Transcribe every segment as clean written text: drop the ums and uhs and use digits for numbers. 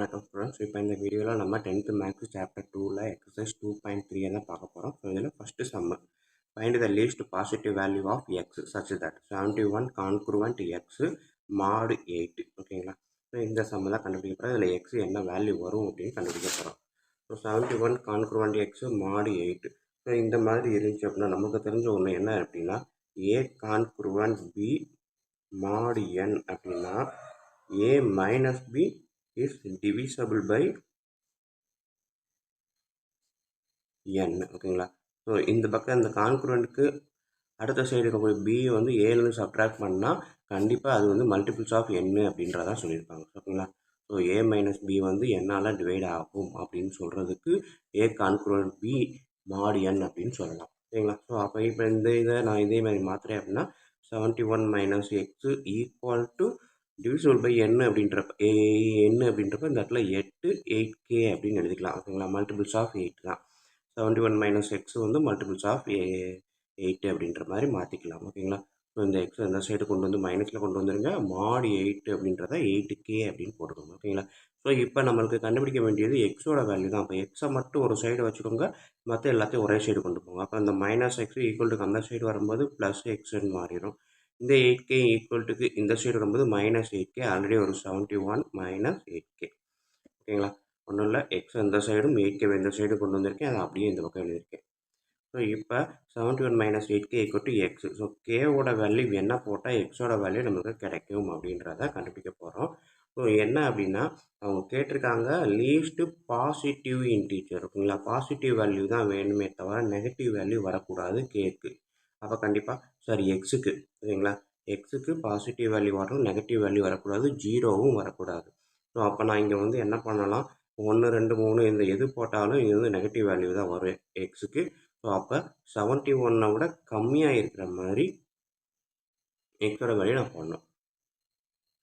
வணக்கம் ஸ்டூடெண்ட்ஸ். இப்போ இந்த வீடியோவில் நம்ம 10th மேக்ஸ் சாப்டர் 2ல் எக்ஸசைஸ் 2.3 தான் பார்க்க போகிறோம். ஸோ இதில் first sum find the least positive value of x such that 71 congruent x mod 8. ஓகேங்களா? ஸோ இந்த சம்மு தான் கண்டுபிடிக்க போகிறோம். இதில் எக்ஸ் என்ன வேல்யூ வரும் அப்படின்னு கண்டுபிடிக்க போகிறோம். So 71 congruent x mod 8. So இந்த மாதிரி இருந்துச்சு அப்படின்னா நமக்கு தெரிஞ்ச ஒன்று என்ன அப்படின்னா ஏ கான்க்ருவன்ட் பி மாடு என் அப்படின்னா a minus b is divisible by n. ஓகேங்களா? ஸோ இந்த பக்கம் இந்த கான்குரண்ட்டுக்கு அடுத்த சைடு இருக்கக்கூடிய b வந்து ஏலேருந்து சப்ட்ராக்ட் பண்ணால் கண்டிப்பாக அது வந்து மல்டிபிள்ஸ் ஆஃப் n அப்படின்றதான் சொல்லியிருப்பாங்க. ஓகேங்களா? ஸோ a மைனஸ் b வந்து என்னால் டிவைட் ஆகும் அப்படின்னு சொல்கிறதுக்கு a கான்குரண்ட் b மாடு n அப்படின்னு சொல்லலாம். ஓகேங்களா? ஸோ அப்போ இப்போ இதை நான் இதே மாதிரி மாற்றுறேன் அப்படின்னா 71 minus x equal to divisible by n அப்படின்றப்ப n அப்படின்றப்ப இந்த இடத்துல 8k அப்படின்னு எழுதிக்கலாம். ஓகேங்களா? மல்டிபிள்ஸ் ஆஃப் 8 தான். 71 மைனஸ் எக்ஸ் வந்து மல்டிபிள்ஸ் ஆஃப் 8 அப்படின்ற மாதிரி மாற்றிக்கலாம். ஓகேங்களா? ஸோ இந்த எக்ஸ் இந்த சைடு கொண்டு வந்து மைனஸில் கொண்டு வந்துருங்க. மாடு 8 அப்படின்றத 8k அப்படின்னு போட்டுக்கோங்க. ஓகேங்களா? ஸோ இப்போ நம்மளுக்கு கண்டுபிடிக்க வேண்டியது எக்ஸோட வேல்யூ தான். அப்போ எக்ஸை மட்டும் ஒரு சைடு வச்சுக்கோங்க, மற்ற எல்லாத்தையும் ஒரே சைடு கொண்டு போங்க. அப்போ இந்த மைனஸ் எக்ஸ் ஈக்குவல் டு அந்த சைடு வரும்போது ப்ளஸ் எக்ஸ்ன்னு மாறிடும். இந்த 8k ஈக்குவல்ட்டுக்கு இந்த சைடு வரும்போது மைனஸ் 8k. ஆல்ரெடி ஒரு 71 மைனஸ் 8k. ஓகேங்களா? ஒன்றும் இல்லை, எக்ஸ் இந்த சைடும் 8k இந்த சைடு கொண்டு வந்திருக்கேன், அதை அப்படியே இந்த பக்கம் எழுதியிருக்கேன். ஸோ இப்போ 71 minus 8k equal to X. So கேவோட வேல்யூ என்ன போட்டால் எக்ஸோட வேல்யூ நமக்கு கிடைக்கும் அப்படின்றத கண்டுபிடிக்க போகிறோம். ஸோ என்ன அப்படின்னா அவங்க கேட்டிருக்காங்க லீஸ்ட்டு பாசிட்டிவ் இன்டீஜர். ஓகேங்களா? பாசிட்டிவ் வேல்யூ தான் வேணுமே தவிர நெகட்டிவ் வேல்யூ வரக்கூடாது கேக்கு. அப்போ கண்டிப்பாக சாரி எக்ஸுக்கு. ஓகேங்களா? எக்ஸுக்கு பாசிட்டிவ் வேல்யூ வரணும், நெகட்டிவ் வேல்யூ வரக்கூடாது, ஜீரோவும் வரக்கூடாது. ஸோ அப்போ நான் இங்கே வந்து என்ன பண்ணலாம், 1 2 3 இந்த எது போட்டாலும் இது வந்து நெகட்டிவ் வேல்யூ தான் வரும் எக்ஸுக்கு. ஸோ அப்போ 71 விட கம்மியாக இருக்கிற மாதிரி எக்ஸோட வேல்யூ நான் போடணும்.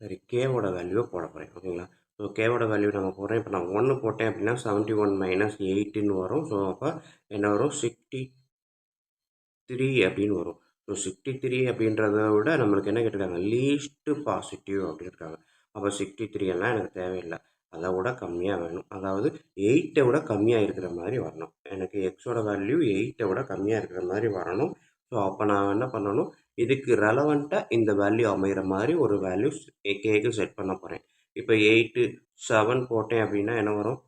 சரி, கேவோட வேல்யூவை போட போகிறேன். ஓகேங்களா? ஸோ கேவோட வேல்யூ நம்ம போடுறேன். இப்போ நான் 1 போட்டேன் அப்படின்னா 71 மைனஸ் 8ன்னு வரும். ஸோ அப்போ என்ன வரும், 63 அப்படின்னு வரும். ஸோ 63 அப்படின்றத விட நம்மளுக்கு என்ன கேட்டிருக்காங்க, லீஸ்ட்டு பாசிட்டிவ் அப்படின்னு இருக்காங்க. அப்போ 63 எல்லாம் எனக்கு தேவையில்லை, அதை விட கம்மியாக வேணும். அதாவது 8 விட கம்மியாக இருக்கிற மாதிரி வரணும். எனக்கு எக்ஸோட வேல்யூ 8 விட கம்மியாக இருக்கிற மாதிரி வரணும். ஸோ அப்போ நான் என்ன பண்ணணும், இதுக்கு ரெலவெண்ட்டாக இந்த வேல்யூ அமைகிற மாதிரி ஒரு வேல்யூ கேக்கு செட் பண்ண போகிறேன். இப்போ 8 7 போட்டேன் அப்படின்னா என்ன வரும்,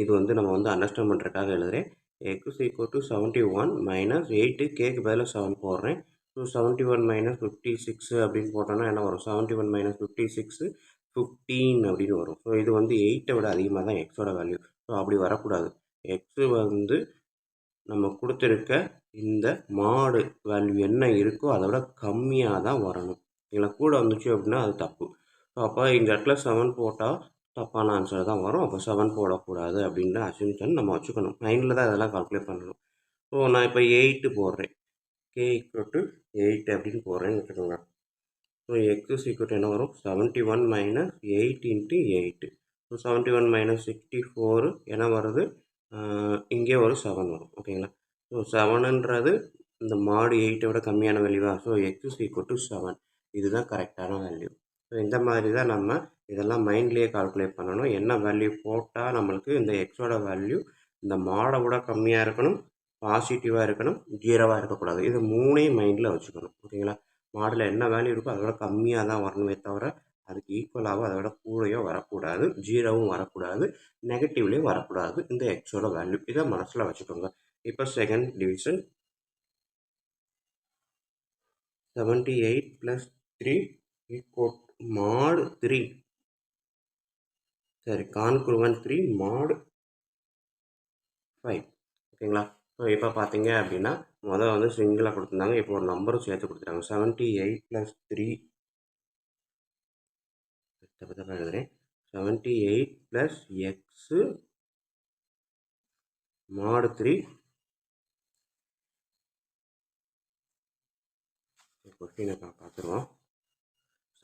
இது வந்து நம்ம வந்து அண்டர்ஸ்டாண்ட் பண்ணுறதுக்காக எழுதுகிறேன். x is equal to 71 minus 8 கேக்கு பதில் 7 போடுறேன். ஸோ 71 மைனஸ் 56 அப்படின்னு போட்டோன்னா என்ன வரும், 71 மைனஸ் 56 15 அப்படின்னு வரும். ஸோ இது வந்து 8 விட அதிகமாக தான் எக்ஸோட வேல்யூ. ஸோ அப்படி வரக்கூடாது. எக்ஸு வந்து நம்ம கொடுத்துருக்க இந்த மாடு வேல்யூ என்ன இருக்கோ அதை விட கம்மியாக தான் வரணும். இல்லை கூட வந்துச்சு அப்படின்னா அது தப்பு. ஸோ அப்போ இந்த இடத்துல 7 போட்டால் தப்பான ஆன்சர் தான் வரும். அப்போ 7 போடக்கூடாது அப்படின்ற அசம்ஷன் நம்ம வச்சுக்கணும். மைண்டில் தான் இதெல்லாம் கால்குலேட் பண்ணணும். ஸோ நான் இப்போ 8 போடுறேன், k ஈக்குவல் டு 8 அப்படின்னு போடுறேன்னு வச்சுக்கோங்க. ஸோ எக்ஸ் ஈக்குவல் என்ன வரும், 71 மைனஸ் 8 இன்ட்டு 8. ஸோ 71 மைனஸ் 64 என்ன வருது, இங்கே ஒரு 7 வரும். ஓகேங்களா? ஸோ 7ன்றது இந்த மாடு 8 விட கம்மியான வேல்யூவா. ஸோ எக்ஸ் ஈக்குவல் டு 7, இதுதான் கரெக்டான வேல்யூ. ஸோ இந்த மாதிரி தான் நம்ம இதெல்லாம் மைண்ட்லேயே கால்குலேட் பண்ணணும். என்ன வேல்யூ போட்டால் நம்மளுக்கு இந்த எக்ஸோட வேல்யூ இந்த மாடை விட கம்மியாக இருக்கணும், பாசிட்டிவாக இருக்கணும், ஜீரோவாக இருக்கக்கூடாது. இது மூணையும் மைண்டில் வச்சுக்கணும். ஓகேங்களா? மாடலில் என்ன வேல்யூ இருக்கோ அதை விட கம்மியாக தான் வரணுமே தவிர அதுக்கு ஈக்குவலாகவும் அதை விட கூடயோ வரக்கூடாது, ஜீரோவும் வரக்கூடாது, நெகட்டிவ்லேயும் வரக்கூடாது இந்த எக்ஸோட வேல்யூ. இதை மனசில் வச்சுக்கோங்க. இப்போ செகண்ட் டிவிஷன் 78 ப்ளஸ் 3 ஈக்குவல் மாடு 3. சரி, கான்க்ருவன்ட் 3 மாடு 5. ஓகேங்களா? ஸோ இப்போ பார்த்தீங்க அப்படின்னா முதல் வந்து சிங்கிளாக கொடுத்துருந்தாங்க, இப்போ ஒரு நம்பரும் சேர்த்து கொடுத்துட்டாங்க. 78 ப்ளஸ் 3 எழுதுறேன். 78 ப்ளஸ் எக்ஸு மாடு 3. கொஸ்டினை பார்த்துருவோம்.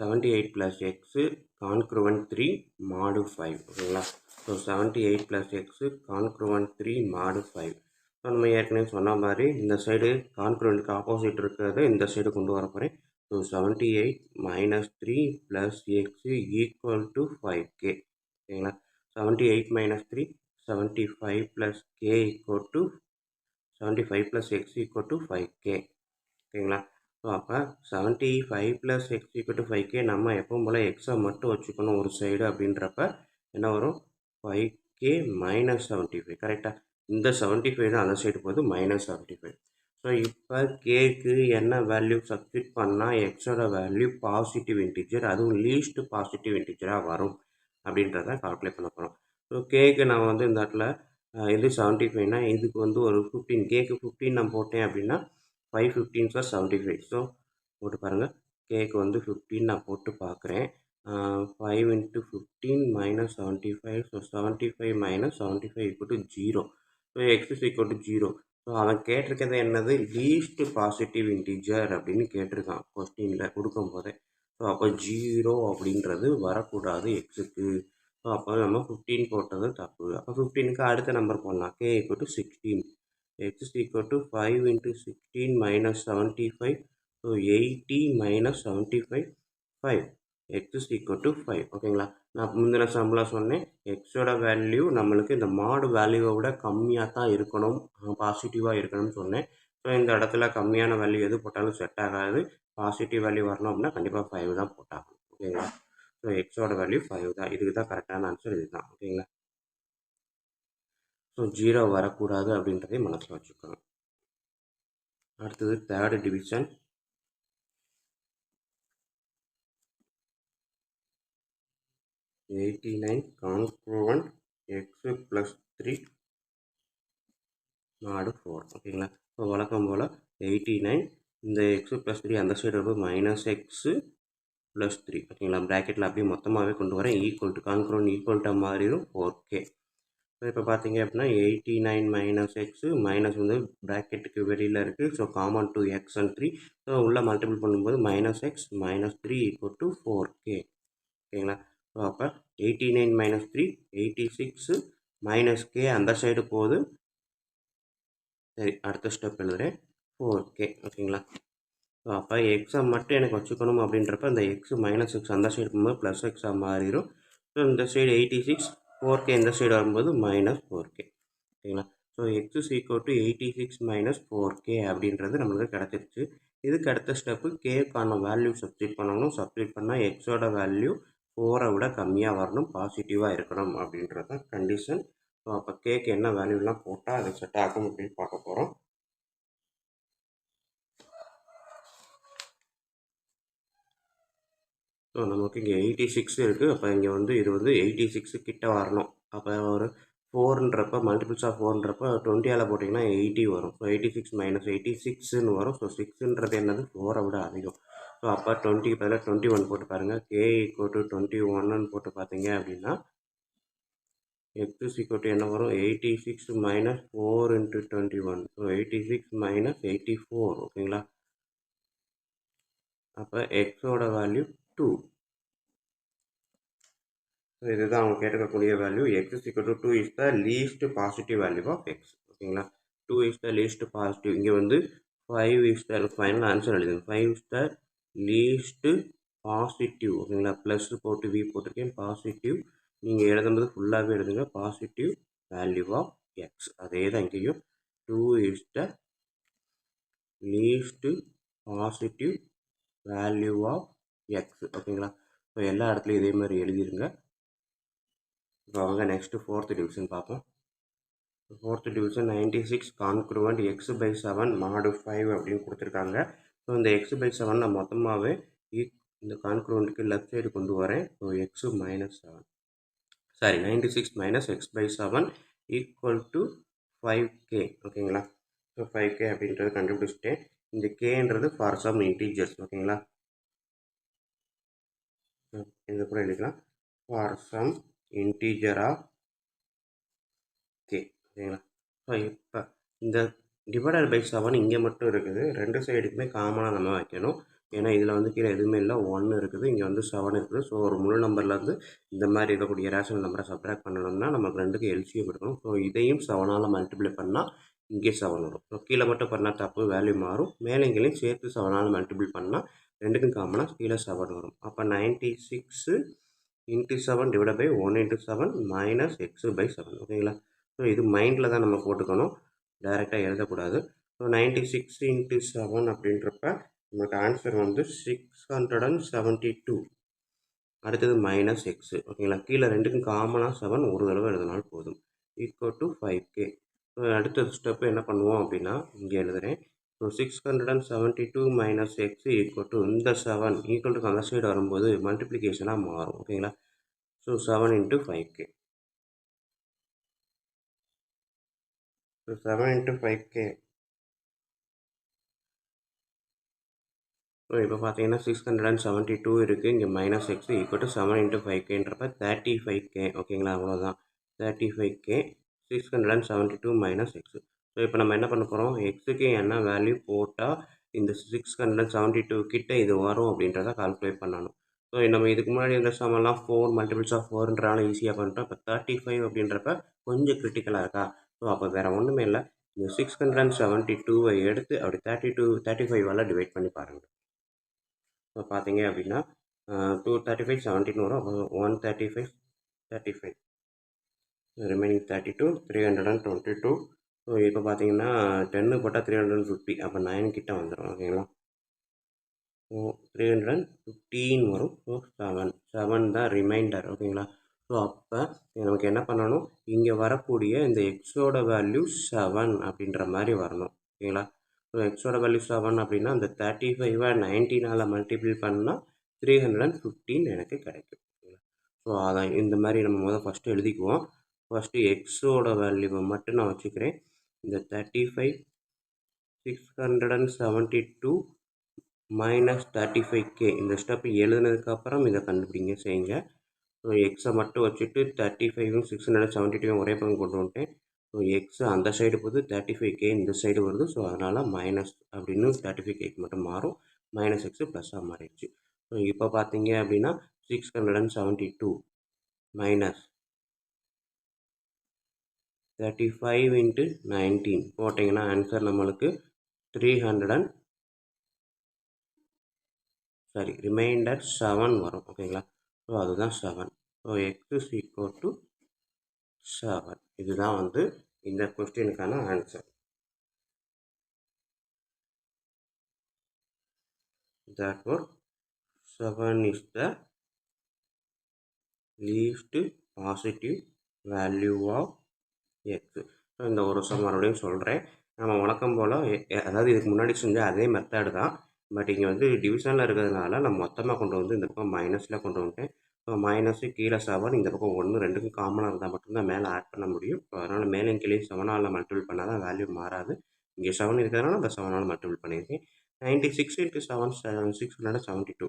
78 ப்ளஸ் எக்ஸு கான்க்ருவன்ட் 3 மாடு 5. ஓகேங்களா? ஸோ 78 ப்ளஸ் எக்ஸு கான்க்ருவன்ட் 3 மாடு 5. ஸோ நம்ம ஏற்கனவே சொன்ன மாதிரி இந்த சைடு கான்க்ருவன்ட்டுக்கு ஆப்போசிட் இருக்கிறத இந்த சைடு கொண்டு வர போகிறேன். So 78 minus 3 plus x equal to 5k. ஓகேங்களா? 78 minus 3, 75 plus k equal to 75 plus x equal to 5k. ஓகேங்களா? ஸோ அப்போ 75 plus x equal to 5k நம்ம எப்பவும் போல் எக்ஸை மட்டும் வச்சுக்கணும் ஒரு சைடு அப்படின்றப்ப என்ன வரும் 5k minus 75 கரெக்டாக. இந்த 75 தான் அந்த சைடு போகுது மைனஸ் 75. ஸோ இப்போ கேக்கு என்ன வேல்யூ சப்ஸ்டிட் பண்ணால் எக்ஸோட வேல்யூ பாசிட்டிவ் இன்டிஜர், அதுவும் லீஸ்ட் பாசிட்டிவ் இன்டிஜராக வரும் அப்படின்றத கால்குலேட் பண்ண போகிறோம். ஸோ கேக்கு நான் வந்து இந்த இடத்துல இது 75னா இதுக்கு வந்து ஒரு 15, கேக்கு 15 நான் போட்டேன் அப்படின்னா 5 15 + 75. ஸோ போட்டு பாருங்கள், கேக்கு வந்து 15 நான் போட்டு பார்க்குறேன். 5 × 15 - 75. ஸோ 75 - 75 = 0. So x = 0. ஸோ அவன் கேட்டிருக்கிறது என்னது, லீஸ்ட் பாசிட்டிவ் இன்டிஜர் அப்படின்னு கேட்டிருக்கான் கொஸ்டினில் கொடுக்கும்போதே. ஸோ அப்போ 0 அப்படின்றது வரக்கூடாது எக்ஸுக்கு. ஸோ அப்போ நம்ம 15 போட்டது தப்பு. அப்போ 15க்கு அடுத்த நம்பர் போடலாம், k = 16. x = 5 × 16 - 75. ஸோ 80 - 75 5. x = 5. ஓகேங்களா? நான் முந்தின சம்மில் சொன்னேன் எக்ஸோட வேல்யூ நம்மளுக்கு இந்த மாடு வேல்யூவை விட கம்மியாக தான் இருக்கணும், பாசிட்டிவாக இருக்கணும்னு சொன்னேன். ஸோ இந்த இடத்துல கம்மியான வேல்யூ எது போட்டாலும் செட் ஆகாது. பாசிட்டிவ் வேல்யூ வரணும் அப்படின்னா கண்டிப்பாக 5 தான் போட்டாகணும். ஓகேங்களா? ஸோ எக்ஸோட வேல்யூ 5 தான். இதுக்கு தான் கரெக்டான ஆன்சர் இது தான். ஓகேங்களா? ஸோ 0 வரக்கூடாது அப்படின்றதையும் மனசில் வச்சுக்கணும். அடுத்தது third division. (89) congruent x + 3 mod 4. ஓகேங்களா? ஸோ வழக்கம் போல் 89 இந்த x + 3 அந்த சைடு இருக்கும் -x + 3. ஓகேங்களா? ப்ராக்கெட்டில் அப்படியே மொத்தமாகவே கொண்டு வரேன். ஈக்குவல் டு கான்க்ரூவன்ட் ஈக்குவல்ட்டாக மாறிடும் 4k. ஸோ இப்போ பார்த்தீங்க அப்படின்னா 89 - x மைனஸ் வந்து ப்ராக்கெட்டுக்கு வெளியில் இருக்குது. So common to x and 3. So உள்ளே மல்டிபிள் பண்ணும்போது -x - 3 = 4k. ஓகேங்களா? ஸோ அப்போ 89 - 3 86 -k அந்த சைடு போகுது. சரி, அடுத்த ஸ்டெப் எழுதுகிறேன் 4k. ஓகேங்களா? ஸோ அப்போ எக்ஸை மட்டும் எனக்கு வச்சுக்கணும் அப்படின்றப்ப இந்த எக்ஸ் -x அந்த சைடு போகும்போது +x மாறிடும். ஸோ இந்த சைடு 86, 4k இந்த சைடு வரும்போது -4k. ஓகேங்களா? ஸோ x = 86 - 4k அப்படின்றது நம்மளுக்கு கிடச்சிருச்சு. இதுக்கு அடுத்த ஸ்டெப்பு கேக்கான வேல்யூ சப்ஸ்டிட் பண்ணணும். சப்ஸ்டிட் பண்ணால் எக்ஸோட வேல்யூ 4ஐ விட கம்மியாக வரணும், பாசிட்டிவாக இருக்கணும் அப்படின்றது தான் கண்டிஷன். ஸோ அப்போ கேக்கு என்ன வேல்யூலாம் போட்டால் அது செட் ஆகும் அப்படின்னு பார்க்க போகிறோம். ஸோ நமக்கு இங்கே 86 இருக்குது. அப்போ இங்கே வந்து இது வந்து 86 கிட்ட வரணும். அப்போ ஒரு 4ன்றப்ப மல்டிபிள்ஸ் ஆஃப் 4ன்றப்ப 20ஆல் போட்டிங்கன்னா 80 வரும். ஸோ 86 - 86ன்னு வரும். ஸோ 6ன்றது என்னது, 4ஐ விட அதிகம். ஸோ அப்போ 20க்கு பதிலாக 21 போட்டு பாருங்கள். k = 21ன்னு போட்டு பார்த்தீங்க அப்படின்னா x = என்ன வரும், 86 - 4 × 21. ஸோ 86 - 84. ஓகேங்களா? அப்போ எக்ஸோட வேல்யூ 2. ஸோ இதுதான் அவங்க கேட்கக்கூடிய value. x = 2 is the least positive value of x. ஓகேங்களா? 2 இஸ் த லீஸ்ட் பாசிட்டிவ். இங்கே வந்து 5 இஸ் த ஃபைனல் ஆன்சர் எழுதுங்க. 5 இஸ் த லீஸ்ட் பாசிட்டிவ். ஓகேங்களா? ப்ளஸ் போட்டு v போட்டிருக்கேன், பாசிட்டிவ். நீங்கள் எழுதும்போது ஃபுல்லாகவே எழுதுங்க, பாசிட்டிவ் வேல்யூ ஆஃப் x. அதே தான் இங்கேயும் 2 is the least positive value of x. ஓகேங்களா? ஸோ எல்லா இடத்துலையும் இதே மாதிரி எழுதிருங்க. இப்போ வாங்க நெக்ஸ்ட்டு 4th டிவிஷன் பார்ப்போம். 4th division 96 congruent x/7 mod 5 அப்படின்னு கொடுத்துருக்காங்க. ஸோ இந்த x/7 நான் மொத்தமாகவே இந்த கான்க்ரூவண்ட்டுக்கு லெஃப்ட் சைடு கொண்டு வரேன். So x - 7 sorry 96 - x/7 = 5k. ஓகேங்களா? ஸோ 5k அப்படின்றது கண்டுபிடிச்சிட்டேன். இந்த கேன்றது ஃபார் சம் இன்டீஜர்ஸ். ஓகேங்களா? இது கூட எழுதிக்கலாம், for some integer of k. ஓகேங்களா? ஸோ இப்போ இந்த டிவைடட் பை 7 இங்கே மட்டும் இருக்குது. ரெண்டு சைடுக்குமே காமனாக நம்ம வைக்கணும். ஏன்னா இதில் வந்து கீழே எதுவுமே இல்லை, 1 இருக்குது, இங்கே வந்து 7 இருக்குது. ஸோ ஒரு முழு நம்பர்லேருந்து இந்த மாதிரி இருக்கக்கூடிய ரேஷனல் நம்பரை சப்ட்ராக்ட் பண்ணணும்னா நமக்கு ரெண்டுக்கு எல்சிஎம் எடுக்கணும். ஸோ இதையும் 7ஆல் மல்டிப்ளை பண்ணால் இங்கே 7 வரும். ஸோ கீழே மட்டும் பண்ணால் தப்பு, வேல்யூ மாறும். மேலே இங்கேயும் சேர்த்து 7ஆல் மல்டிபிள் பண்ணால் ரெண்டுக்கும் காமனாக கீழே 7 வரும். அப்போ 96 into 7 divide by 1 into 7 minus x by 7 ஓகேங்களா. ஸோ இது மைண்டில் தான் நம்ம போட்டுக்கணும், டைரெக்டாக எழுதக்கூடாது. ஸோ 96 இன்ட்டு 7 அப்படின்றப்ப நமக்கு ஆன்சர் வந்து 672. அடுத்தது மைனஸ் எக்ஸு ஓகேங்களா. கீழே ரெண்டுக்கும் காமனாக 7 ஒரு தடவை எழுதினாலும் போதும். Equal to 5K. ஸோ அடுத்த ஸ்டெப்பு என்ன பண்ணுவோம் அப்படின்னா, இங்கே எழுதுகிறேன். So 672 minus X equal to இந்த 7 ஈக்குவல் டு அந்த சைடு வரும்போது மல்டிப்ளிகேஷனாக மாறும் ஓகேங்களா. So 7 into 5K. So 7 into 5K. So இப்போ பார்த்தீங்கன்னா 672 இருக்குது, இங்கே minus X equal to 7 into 5Kன்றப்ப 35K ஓகேங்களா. அவ்வளோதான் 35K 672 மைனஸ் எக்ஸு. ஸோ இப்போ நம்ம என்ன பண்ண போகிறோம், எக்ஸுக்கு என்ன வேல்யூ போட்டால் இந்த 672 கிட்ட இது வரும் அப்படின்றத கால்குலேட் பண்ணணும். ஸோ நம்ம இதுக்கு முன்னாடி இந்த சமெல்லாம் 4 மல்டிபிள்ஸ் ஆஃப் 4ன்றனால ஈஸியாக பண்ணிட்டோம். இப்போ 35 அப்படின்றப்ப கொஞ்சம் கிரிட்டிக்கலாக இருக்கா. ஸோ அப்போ வேறு ஒன்றுமே இல்லை, இந்த 672 எடுத்து அப்படி 35 டிவைட் பண்ணி பாருங்கள். ஸோ பார்த்தீங்க அப்படின்னா 235 17 வரும். அப்போ 135 35 ரிமைனிங் 32 322. ஸோ இப்போ பார்த்தீங்கன்னா 10 போட்டால் 350, அப்போ 9 கிட்ட வந்துடும் ஓகேங்களா. ஸோ 315 வரும். ஸோ 7 தான் ரிமைண்டர் ஓகேங்களா. ஸோ அப்போ நமக்கு என்ன பண்ணணும், இங்கே வரக்கூடிய இந்த எக்ஸோட வேல்யூ 7 அப்படின்ற மாதிரி வரணும் ஓகேங்களா. ஸோ எக்ஸோட வேல்யூ 7 அப்படின்னா அந்த 35 19 மல்டிபிள் பண்ணால் 315 எனக்கு கிடைக்கும் ஓகேங்களா. ஸோ அதை இந்த மாதிரி நம்ம ஃபஸ்ட்டு எழுதிக்குவோம். ஃபஸ்ட்டு எக்ஸோட வேல்யூவை மட்டும் நான் வச்சுக்கிறேன். இந்த 35 672 மைனஸ் 35K இந்த ஸ்டெப் எழுதுனதுக்கப்புறம் இதை கண்டுபிடிங்க செய்யுங்க. ஸோ எக்ஸை மட்டும் வச்சுட்டு 35 672 ஒரே பக்கம் கொண்டு வந்துட்டேன். ஸோ எக்ஸ் அந்த சைடு போகுது, 35K இந்த சைடு வருது. ஸோ அதனால் மைனஸ் அப்படின்னு 35Kக்கு மட்டும் மாறும், மைனஸ் எக்ஸு ப்ளஸ்ஸாக மாறிடுச்சு. ஸோ இப்போ பார்த்தீங்க அப்படின்னா 672 மைனஸ் 35 இன்ட்டு 19 போட்டிங்கன்னா ஆன்சர் நம்மளுக்கு 300 ரிமைண்டர் 7 வரும் ஓகேங்களா. ஸோ அதுதான் 7. So X is equal to 7. இதுதான் வந்து இந்த கொஸ்டினுக்கான answer. Therefore 7 is the least positive value of x. So இந்த ஒரு சம் மறுபடியும் சொல்கிறேன். நம்ம வழக்கம் போல் அதாவது இதுக்கு முன்னாடி செஞ்ச அதே மெத்தடு தான். பட் இங்கே வந்து டிவிஷனில் இருக்கிறதுனால நம்ம மொத்தமாக கொண்டு வந்து இந்த பக்கம் மைனஸில் கொண்டு வந்துட்டேன். ஸோ மைனஸு கீழே 7, இந்த பக்கம் 1 ரெண்டுக்கும் காமனாக இருந்தால் மட்டும்தான் மேலே ஆட் பண்ண முடியும். ஸோ அதனால் மேலே கீழே 7ஆல் மல்டிபிள் பண்ணால் தான் வேல்யூ மாறாது. இங்கே 7 இருக்கிறதுனால அந்த 7ஆல் மல்டிபிள் பண்ணியிருக்கேன். 96 இன்ட்டு 7 672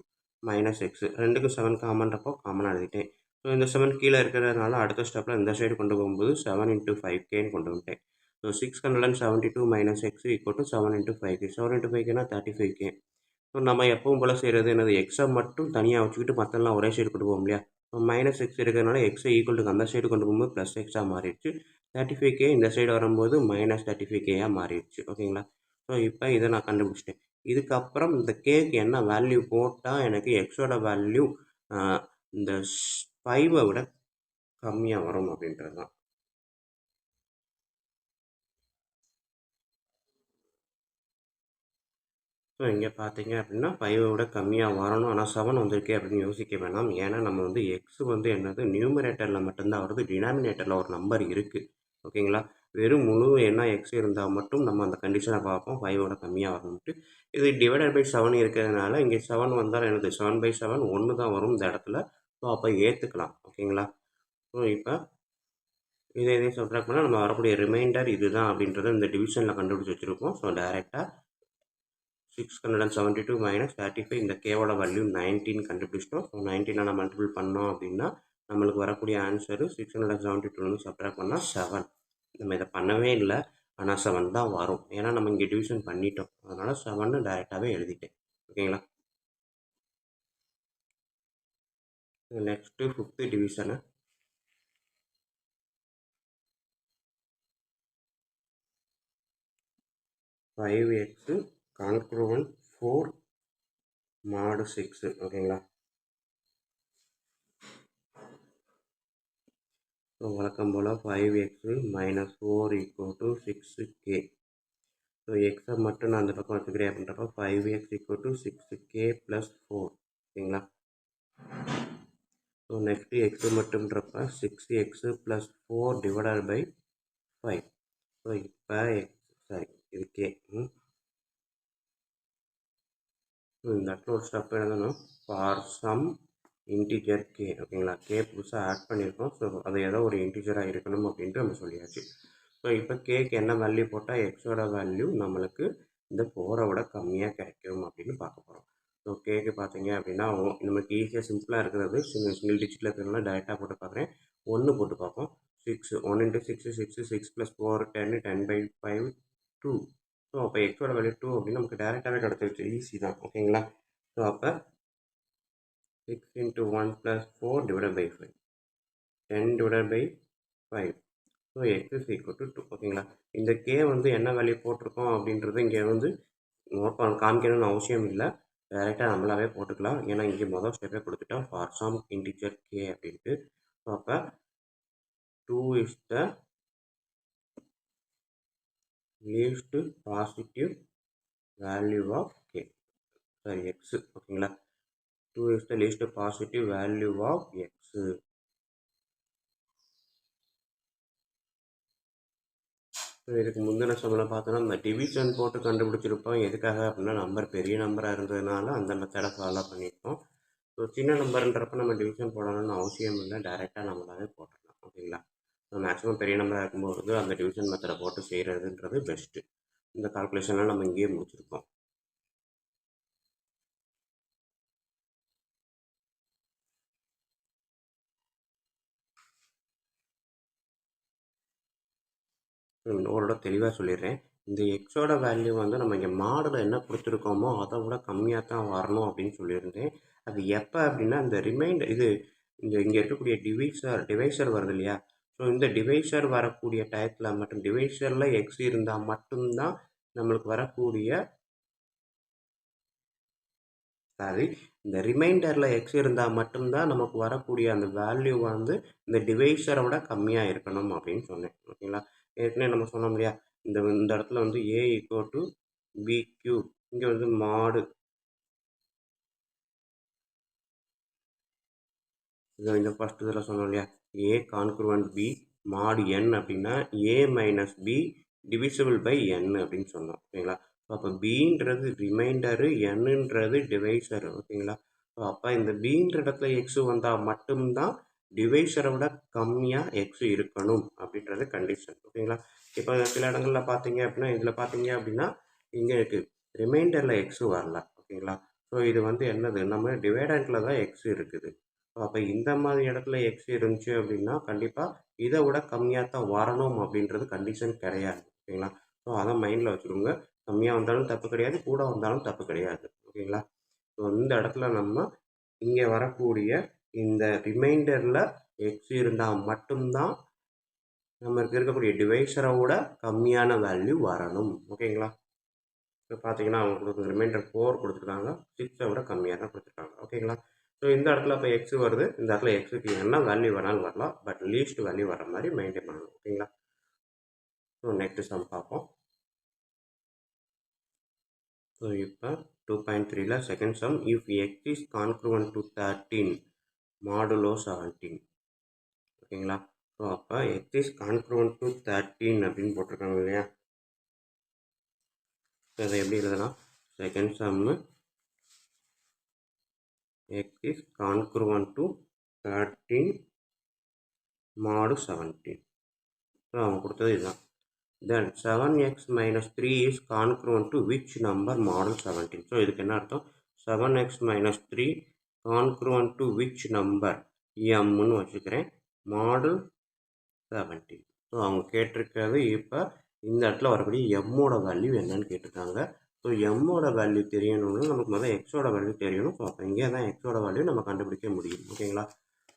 மைனஸ் எக்ஸு ரெண்டுக்கும் 7 காமன்றப்போ காமனாக எழுதிட்டேன். ஸோ இந்த 7 கீழே இருக்கிறதுனால அடுத்த ஸ்டெப்பில் இந்த சைடு கொண்டு போகும்போது 7 இன்ட்டு 5Kன்னு கொண்டு வந்துட்டேன். So 672 minus X equal to 7 into 5K. 7 into 5Kனா 35K. ஸோ நம்ம எப்பவும் போல் செய்கிறது என்னது, எக்ஸை மட்டும் தனியாக வச்சுக்கிட்டு மற்றெல்லாம் ஒரே சைடு கொண்டு போகும் இல்லையா. ஸோ மைனஸ் எக்ஸ் இருக்கிறதுனால எக்ஸை ஈக்குவல் டு அந்த சைடு கொண்டு போகும்போது ப்ளஸ் எக்ஸாக மாறிடுச்சு. 35K இந்த சைடு வரும்போது மைனஸ் 35Kயாக மாறிடுச்சு ஓகேங்களா. ஸோ இப்போ இதை நான் கண்டுபிடிச்சிட்டேன். இதுக்கப்புறம் இந்த கேக்கு என்ன வேல்யூ போட்டால் எனக்கு எக்ஸோட வேல்யூ இந்த 5 விட கம்மியாக வரும் அப்படின்றது தான். ஸோ இங்கே பார்த்தீங்க அப்படின்னா 5 விட கம்மியாக வரணும், ஆனால் 7 வந்திருக்கே அப்படின்னு யோசிக்க வேணாம். ஏன்னா நம்ம வந்து எக்ஸ் வந்து என்னது நியூமரேட்டரில் மட்டும்தான் வருது, டினாமினேட்டரில் ஒரு நம்பர் இருக்குது ஓகேங்களா. வெறும் முழு எண்ணா எக்ஸ் இருந்தால் மட்டும் நம்ம அந்த கண்டிஷனை பார்ப்போம் 5 விட கம்மியாக வரணும்ட்டு. இது டிவைடட் பை 7 இருக்கிறதுனால இங்கே 7 வந்தால் என்னது 7/7 1 தான் வரும் இந்த இடத்துல. ஸோ அப்போ ஏற்றுக்கலாம் ஓகேங்களா. ஸோ இப்போ இதே சப்ட்ராக்ட் பண்ணால் நம்ம வரக்கூடிய ரிமைண்டர் இதுதான் அப்படின்றத இந்த டிவிஷனில் கண்டுபிடிச்சி வச்சுருக்கோம். ஸோ டைரெக்டாக 672 மைனஸ் 35 இந்த கேவோட வேல்யூ 19 கண்டுபிடிச்சிட்டோம். ஸோ 19 மல்டிபிள் பண்ணோம் அப்படின்னா நம்மளுக்கு வரக்கூடிய ஆன்சரு 672 சப்ட்ராக்ட் பண்ணால் 7. நம்ம இதை பண்ணவே இல்லை, ஆனால் 7 தான் வரும். ஏன்னா நம்ம இங்கே டிவிஷன் பண்ணிட்டோம், அதனால் 7 டைரெக்டாகவே எழுதிட்டேன் ஓகேங்களா. Next 5th division 5x congruent 4 mod 6 ஓகேங்களா. ஸோ வழக்கம் போல் 5x minus 4 equal to 6k. So எக்ஸை மட்டும் நான் அந்த பக்கம் வச்சுக்கிறேன் அப்படின்றப்ப 5x equal to 6k plus 4. ஓகேங்களா? ஸோ நெக்ஸ்ட்டு எக்ஸு மட்டும்ன்றப்ப 6x plus 4 divided by 5. So இப்போ இது கே. இந்த இடத்துல ஒரு ஸ்டெப் எழுதணும், ஃபார் சம் இன்டிஜர் கே. ஓகேங்களா? கே புதுசாக ஆட் பண்ணியிருக்கோம். ஸோ அது ஏதோ ஒரு இன்டிஜராக இருக்கணும் அப்படின்ட்டு நம்ம சொல்லியாச்சு. ஸோ இப்போ கேக்கு என்ன வேல்யூ போட்டால் எக்ஸோட வேல்யூ நம்மளுக்கு இந்த 4 விட கம்மியாக கிடைக்கும் அப்படின்னு பார்க்க போகிறோம். ஸோ கேக்கு பார்த்தீங்க அப்படின்னா நமக்கு ஈஸியாக சிம்பிளாக இருக்கிறது சிங்கிள் டிஜிட்டில் இருக்கிறதுனால டேரெக்டாக போட்டு பார்க்குறேன். 1 போட்டு பார்ப்போம். 6 1 × 6 6 6 + 4 10 10/5 2. ஸோ அப்போ எக்ஸோட வேல்யூ 2 அப்படின்னு நமக்கு டேரெக்டாகவே கிடச்சிருச்சு. ஈஸி தான். ஓகேங்களா? ஸோ அப்போ 6 × 1 + 4 divided by 5 10 divided by 5. So X is equal to 2. ஓகேங்களா? இந்த கே வந்து என்ன வேல்யூ போட்டிருக்கோம் அப்படின்றது இங்கே வந்து நோட் பண்ண காமிக்கணும்னு அவசியம் இல்லை. டைரெக்டாக நம்மளாவே போட்டுக்கலாம். ஏன்னா இங்கே மொதல் ஸ்டெப்பே கொடுத்துட்டோம், ஃபார் சம் இன்டிஜர் கே அப்படின்ட்டு. ஸோ அப்போ 2 is the least positive value of k. Sorry x. ஓகேங்களா? 2 is the least positive value of x. So இதுக்கு முந்தின சம்மில் பார்த்தோன்னா நம்ம டிவிஷன் போட்டு கண்டுபிடிச்சிருப்போம். எதுக்காக அப்படின்னா நம்பர் பெரிய நம்பராக இருந்ததுனால அந்த மெத்தடை ஃபாலோ பண்ணியிருக்கோம். ஸோ சின்ன நம்பர்ன்றப்ப நம்ம டிவிஷன் போடணும்னு அவசியம் இல்லை, டைரெக்டாக நம்மளாவே போட்டுடலாம். ஓகேங்களா? ஸோ மேக்ஸிமம் பெரிய நம்பராக இருக்கும்போது அந்த டிவிஷன் மெத்தடை போட்டு செய்கிறதுன்றது பெஸ்ட்டு. இந்த கால்குலேஷன்லாம் நம்ம இங்கேயே முடிச்சிருக்கோம். இன்னொரு தெளிவாக சொல்லிடுறேன், இந்த எக்ஸோட வேல்யூ வந்து நம்ம இங்கே மாடலில் என்ன கொடுத்துருக்கோமோ அதை விட கம்மியாக தான் வரணும் அப்படின்னு சொல்லியிருந்தேன். அது எப்போ அப்படின்னா இந்த ரிமைண்டர் இங்கே இருக்கக்கூடிய டிவைசர் வருது இல்லையா? ஸோ இந்த டிவைசர் வரக்கூடிய டயத்தில் மட்டும் டிவைசரில் எக்ஸ் இருந்தால் மட்டும்தான் நம்மளுக்கு வரக்கூடிய இந்த ரிமைண்டரில் எக்ஸ் இருந்தால் மட்டும்தான் நமக்கு வரக்கூடிய அந்த வேல்யூ வந்து இந்த டிவைசரை விட கம்மியாக இருக்கணும் அப்படின்னு சொன்னேன். ஓகேங்களா? ஏற்கனவே நம்ம சொன்னோம் இல்லையா, இந்த இடத்துல வந்து ஏ ஈக்குவல் டு பி கியூப், இங்கே வந்து மாடு இந்த ஃபஸ்ட் இதில் சொன்னோம் இல்லையா, ஏ கான்க்ருவன்ட் பி மாடு என் அப்படின்னா ஏ மைனஸ் பி டிவிசிபிள் பை என் அப்படின்னு சொன்னோம். ஓகேங்களா? ஸோ அப்போ பின்றது ரிமைண்டரு, என்னன்றது டிவைசரு. ஓகேங்களா? ஸோ அப்போ இந்த பின்ற இடத்துல எக்ஸு வந்தால் மட்டும்தான் டிவைசரை விட கம்மியாக எக்ஸு இருக்கணும் அப்படின்றது கண்டிஷன். ஓகேங்களா? இப்போ சில இடங்களில் பார்த்தீங்க அப்படின்னா இதில் பார்த்தீங்க அப்படின்னா இங்கே இருக்குது ரிமைண்டரில் எக்ஸு வரல. ஓகேங்களா? ஸோ இது வந்து என்னது, நம்ம டிவைடண்டில் தான் எக்ஸு இருக்குது. ஸோ அப்போ இந்த மாதிரி இடத்துல எக்ஸ் இருந்துச்சு அப்படின்னா கண்டிப்பாக இதை விட கம்மியாக தான் வரணும் அப்படின்றது கண்டிஷன் கிடையாது. ஓகேங்களா? ஸோ அதை மைண்டில் வச்சுக்கோங்க. கம்மியாக வந்தாலும் தப்பு கிடையாது, கூட வந்தாலும் தப்பு கிடையாது. ஓகேங்களா? ஸோ இந்த இடத்துல நம்ம இங்கே வரக்கூடிய இந்த ரிமைண்டரில் எக்ஸ் இருந்தால் மட்டும்தான் நம்மளுக்கு இருக்கக்கூடிய டிவைசரை விட கம்மியான வேல்யூ வரணும். ஓகேங்களா? இப்போ பார்த்தீங்கன்னா அவங்களுக்கு ரிமைண்டர் 4 கொடுத்துருக்காங்க, 6 விட கம்மியாக தான் கொடுத்துருக்காங்க. ஓகேங்களா? ஸோ இந்த இடத்துல இப்போ எக்ஸு வருது, இந்த இடத்துல எக்ஸுக்கு என்ன வேல்யூ வேணாலும் வரலாம், பட் லீஸ்ட் வேல்யூ வர மாதிரி மெயின்டைன் பண்ணணும். ஓகேங்களா? ஸோ நெக்ஸ்ட் சம் பார்ப்போம். ஸோ இப்போ 2.3ல second sum, if X is congruent to 13 modulo 17. ஓகேங்களா? ஸோ அப்போ எக்ஸ் இஸ் கான்க்ருவன்ட் டு 13 அப்படின்னு போட்டிருக்காங்க இல்லையா? ஸோ அதை எப்படி எழுதலாம்? Second Jammu x is congruent to 13 mod 17. So அவங்க கொடுத்தது இதுதான். Then 7x minus 3 is congruent to which number model 17? So இதுக்கு என்ன அர்த்தம்? 7x minus 3 congruent to which number mன்னு வச்சுக்கிறேன், model 17. ஸோ அவங்க கேட்டிருக்கிறது இப்போ இந்த இடத்துல வரக்கூடிய எம்மோட வேல்யூ என்னன்னு கேட்டிருக்காங்க. ஸோ எம்மோட வேல்யூ தெரியணும்னு நமக்கு முதல் எக்ஸோட வேல்யூ தெரியணும். ஸோ அப்போ இங்கே தான் எக்ஸோட வேல்யூ நம்ம கண்டுபிடிக்க முடியும். ஓகேங்களா?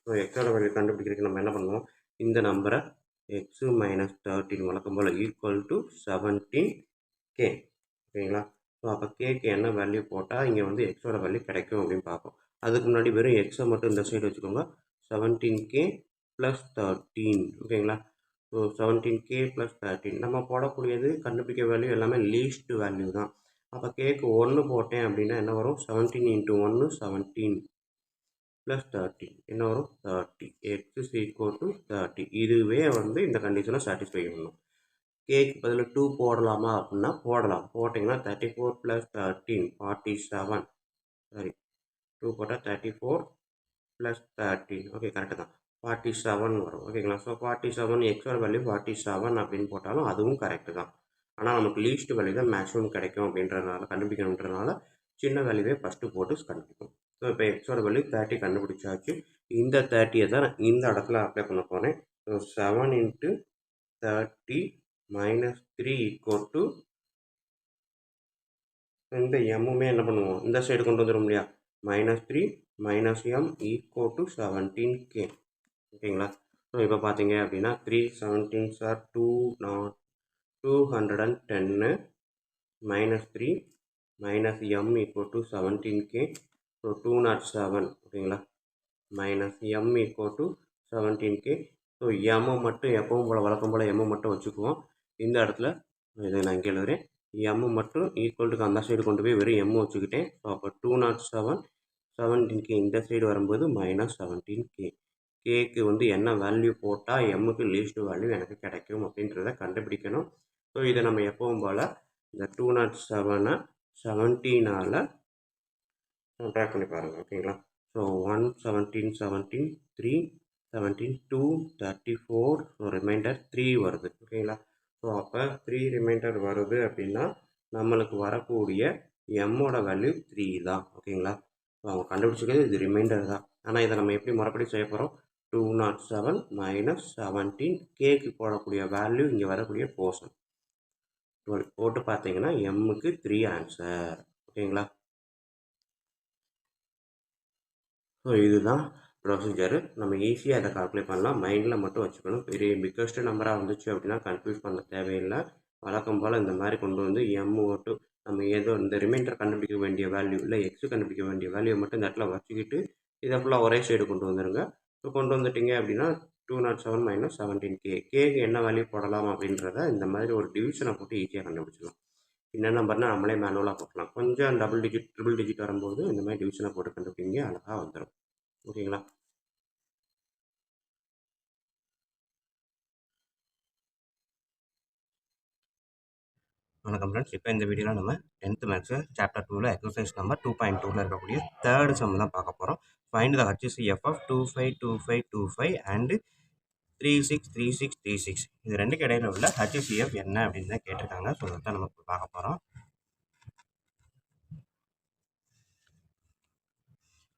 ஸோ எக்ஸோட வேல்யூ கண்டுபிடிக்கிறதுக்கு நம்ம என்ன பண்ணுவோம், இந்த நம்பரை எக்ஸு மைனஸ் 13 வழக்கம் போல் ஈக்குவல் டு 17k. ஓகேங்களா? ஸோ அப்போ கேக்கு என்ன வேல்யூ போட்டால் இங்கே வந்து எக்ஸோட வேல்யூ கிடைக்கும் அப்படின்னு பார்ப்போம். அதுக்கு முன்னாடி வெறும் எக்ஸை மட்டும் இந்த சைடு வச்சுக்கோங்க. 17k ப்ளஸ் 13 ஓகேங்களா. ஸோ 17k ப்ளஸ் 13 நம்ம போடக்கூடியது கண்டுபிடிக்க வேல்யூ எல்லாமே லீஸ்ட் வேல்யூ தான். அப்போ கேக்கு 1 போட்டேன் அப்படின்னா என்ன வரும், 17 இன்ட்டு 1 17 ப்ளஸ் 13 என்ன வரும் 30. X is equal to 30. இதுவே வந்து இந்த கண்டிஷனை சாட்டிஸ்ஃபை பண்ணணும். கேக்கு பதில் 2 போடலாமா அப்படின்னா போடலாம். போட்டிங்கன்னா 34 ப்ளஸ் 13 47 சாரி 2 போட்டால் 34 ப்ளஸ் 13 ஓகே கரெக்டு தான் 47 வரும் ஓகேங்களா. ஸோ 47 எக்ஸோட வேல்யூ 47 அப்படின்னு போட்டாலும் அதுவும் கரெக்டு தான். ஆனால் நமக்கு லீஸ்ட் வேல்யூ தான் மேக்ஸிமம் கிடைக்கும் அப்படின்றதுனால கண்டுபிடிக்கணுன்றதுனால சின்ன வேல்யூவே ஃபஸ்ட்டு போட்டு கண்டுபிடிக்கும். ஸோ இப்போ எக்ஸோட வேல்யூ 30 கண்டுபிடிச்சாச்சு. இந்த 30யை தான் நான் இந்த இடத்துல அப்ளை பண்ண போகிறேன். So 7 into 30 minus 3 equal to இந்த எம்முமே என்ன பண்ணுவோம் இந்த சைடு கொண்டு வந்துடும் இல்லையா, -3 - m ஈக்குவல் டு 17k ஓகேங்களா. ஸோ இப்போ பார்த்தீங்க அப்படின்னா 3 17s are 210 -3 -m equal to 17k. So 207 ஓகேங்களா -m equal to 17k. So M மட்டும் எப்பவும் போல் வழக்கம் போல் எம் மட்டும் வச்சுக்குவோம். இந்த இடத்துல இதை நான் இங்கே எழுதுகிறேன். எம் மட்டும் ஈக்குவல்ட்டுக்கு அந்த சைடு கொண்டு போய் வெறும் எம் வச்சுக்கிட்டேன். ஸோ அப்போ 207 17k இந்த சைடு வரும்போது -17k. கேக்கு வந்து என்ன வேல்யூ போட்டால் எம்முக்கு லீஸ்ட் வேல்யூ எனக்கு கிடைக்கும் அப்படின்றத கண்டுபிடிக்கணும். ஸோ இதை நம்ம எப்பவும் போல் இந்த 207 17ஆல் ட்ராக் பண்ணி பாருங்கள் ஓகேங்களா. ஸோ 1 17 17 3 17 2 34 ஸோ ரிமைண்டர் 3 வருது ஓகேங்களா. ஸோ அப்போ 3 ரிமைண்டர் வருது அப்படின்னா நம்மளுக்கு வரக்கூடிய எம்மோட வேல்யூ 3 தான் ஓகேங்களா. ஸோ அவங்க கண்டுபிடிச்சிக்கிறது இது ரிமைண்டர் தான். ஆனால் இதை நம்ம எப்படி முறைப்படி செய்ய போகிறோம், 207 - 17 கேக்கு போடக்கூடிய வேல்யூ இங்கே வரக்கூடிய போர்ஷன் 12 போட்டு பார்த்தீங்கன்னா எம்முக்கு 3 ஆன்சர் ஓகேங்களா. ஸோ இதுதான் ப்ரொசீஜரு. நம்ம ஈஸியாக அதை கால்குலேட் பண்ணலாம். மைண்டில் மட்டும் வச்சுக்கணும். பெரிய பிக்கஸ்ட் நம்பராக வந்துச்சு அப்படின்னா கன்ஃபியூஸ் பண்ண தேவையில்லை. வழக்கம் போல் இந்த மாதிரி கொண்டு வந்து எம் மட்டும் நம்ம ஏதோ இந்த ரிமைண்டர் கண்டுபிடிக்க வேண்டிய வேல்யூ இல்லை எக்ஸ் கண்டுபிடிக்க வேண்டிய வேல்யூ மட்டும் இந்த இடத்துல வச்சுக்கிட்டு இதை ஃபுல்லாக ஒரே சைடு கொண்டு வந்துடுங்க. ஸோ கொண்டு வந்துட்டிங்க அப்படின்னா 207 - 17k கேக்கு என்ன வேல்யூ போடலாம் அப்படின்றத இந்த மாதிரி ஒரு டிவிஷனை போட்டு ஈஸியாக கண்டுபிடிச்சிடலாம். என்ன நம்பர்னால் நம்மளே மேனுவலாக போட்டலாம். கொஞ்சம் டபுள் டிஜிட் ட்ரிபிள் டிஜிட் வரும்போது இந்த மாதிரி டிவிஷனை போட்டு கண்டுபிடிங்க, அழகாக வந்துடும் ஓகேங்களா. வணக்கம் ஃப்ரெண்ட்ஸ். இப்போ இந்த வீடியோவில் நம்ம 10th மேக்ஸு சாப்டர் 2ல் எக்ஸசைஸ் நம்பர் 2.2ல் இருக்கக்கூடிய தேர்ட் சம் தான் பார்க்க போகிறோம். Find the HCF of 252525 and 363636. இது ரெண்டுக்கு இடையில உள்ள HCF என்ன அப்படின்னு தான் கேட்டிருக்காங்க. ஸோ அதை தான் நம்ம பார்க்க போகிறோம்.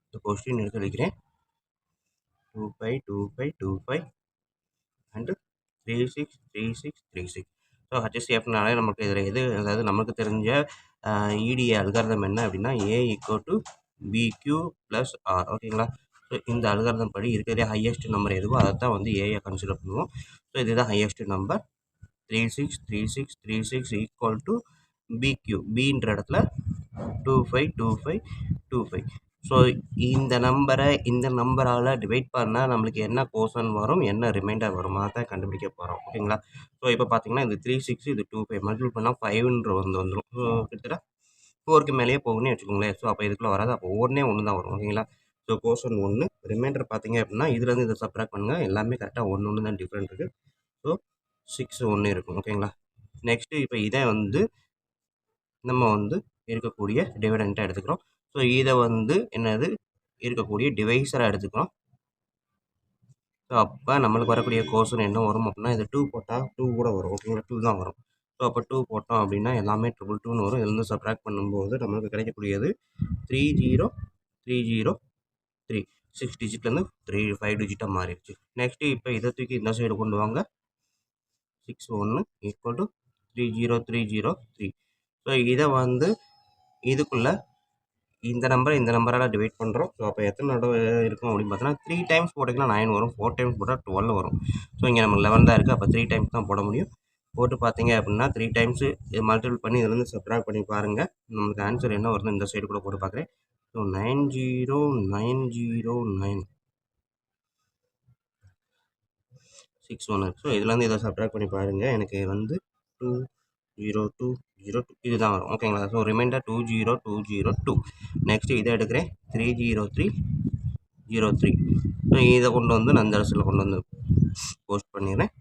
இந்த கொஸ்டின் எடுத்து வைக்கிறேன். 252525 அண்டு 363636. ஸோ HCFனாலே நமக்கு இதில் எது, அதாவது நமக்கு தெரிஞ்ச EDA அல்காரிதம் என்ன அப்படின்னா A = BQ + R ஓகேங்களா. ஸோ இந்த அல்காரிதம் படி இருக்கிறதே ஹையஸ்ட் நம்பர் எதுவோ அதை தான் வந்து ஏயை கன்சிடர் பண்ணுவோம். ஸோ இதுதான் ஹையஸ்ட் நம்பர் 363636 = BQ. Bன்ற இடத்துல 252525. ஸோ இந்த நம்பரை இந்த நம்பரால் டிவைட் பண்ணால் நம்மளுக்கு என்ன கோஷன் வரும், என்ன ரிமைண்டர் வரும், அதை தான் கண்டுபிடிக்க போகிறோம் ஓகேங்களா. ஸோ இப்போ பார்த்தீங்கன்னா இது 36 இது 25 மல்டிபிள் பண்ணால் 5ன்ற வந்துடும். ஸோ கிட்டத்தட்ட 4க்கு மேலேயே போகணும்னு வச்சுக்கோங்களேன். ஸோ அப்போ இதுக்குள்ளே வராது. அப்போ ஒன்றே ஒன்று தான் வரும் ஓகேங்களா. ஸோ கோஷன் 1 ரிமைண்டர் பார்த்தீங்க அப்படின்னா இதுலேருந்து இதை சப்ராக்ட் பண்ணுங்கள். எல்லாமே கரெக்டாக 1 தான் டிஃப்ரெண்ட் இருக்குது. ஸோ 6 1 இருக்கும் ஓகேங்களா. நெக்ஸ்ட்டு இப்போ இதை வந்து நம்ம வந்து இருக்கக்கூடிய டிவிடெண்ட்டாக எடுத்துக்கிறோம். ஸோ இதை வந்து என்னது இருக்கக்கூடிய டிவைஸராக எடுத்துக்கிறோம். ஸோ அப்போ நம்மளுக்கு வரக்கூடிய கோஷன் என்ன வரும் அப்படின்னா இது 2 போட்டால் 2 கூட வரும் ஓகேங்களா. 2 தான் வரும். ஸோ அப்போ 2 போட்டோம் அப்படின்னா எல்லாமே 222 வரும். இதுலேருந்து சப்ராக்ட் பண்ணும்போது நம்மளுக்கு கிடைக்கக்கூடியது 30303. 6 டிஜிட்லேருந்து 5 டிஜிட்டாக மாறிடுச்சு. நெக்ஸ்ட்டு இப்போ இதை தூக்கி இந்த சைடு கொண்டு வாங்க. 61 = 30303. ஸோ இதை வந்து இதுக்குள்ளே இந்த நம்பரை இந்த நம்பரால் டிவைட் பண்ணுறோம். ஸோ அப்போ எத்தனை தடவை இருக்கும் அப்படின்னு பார்த்தோன்னா 3 டைம்ஸ் போட்டிங்கன்னா 9 வரும், 4 டைம்ஸ் போட்டால் 12 வரும். ஸோ இங்கே நம்ம 11 தான் இருக்குது. அப்போ 3 டைம்ஸ் தான் போட முடியும். போட்டு பார்த்தீங்க அப்படின்னா 3 டைம்ஸு இது மல்டிபிள் பண்ணி இதுலேருந்து சப்ராக்ட் பண்ணி பாருங்கள். நமக்கு ஆன்சர் என்ன வருது இந்த சைடு கூட போட்டு பார்க்குறேன். ஸோ 90909 6 1 இருக்குது. ஸோ இதுலேருந்து இதை சப்ட்ராக்ட் பண்ணி பாருங்கள். எனக்கு வந்து 2 0 2 0 2 இதுதான் வரும். ஓகேங்களா? So remainder 2 0 2 0 2. நெக்ஸ்ட்டு இதை எடுக்கிறேன் 3 0 3 0 3. ஸோ இதை கொண்டு வந்து நான் இந்த இடத்துல கொண்டு வந்து போஸ்ட் பண்ணிடுறேன்.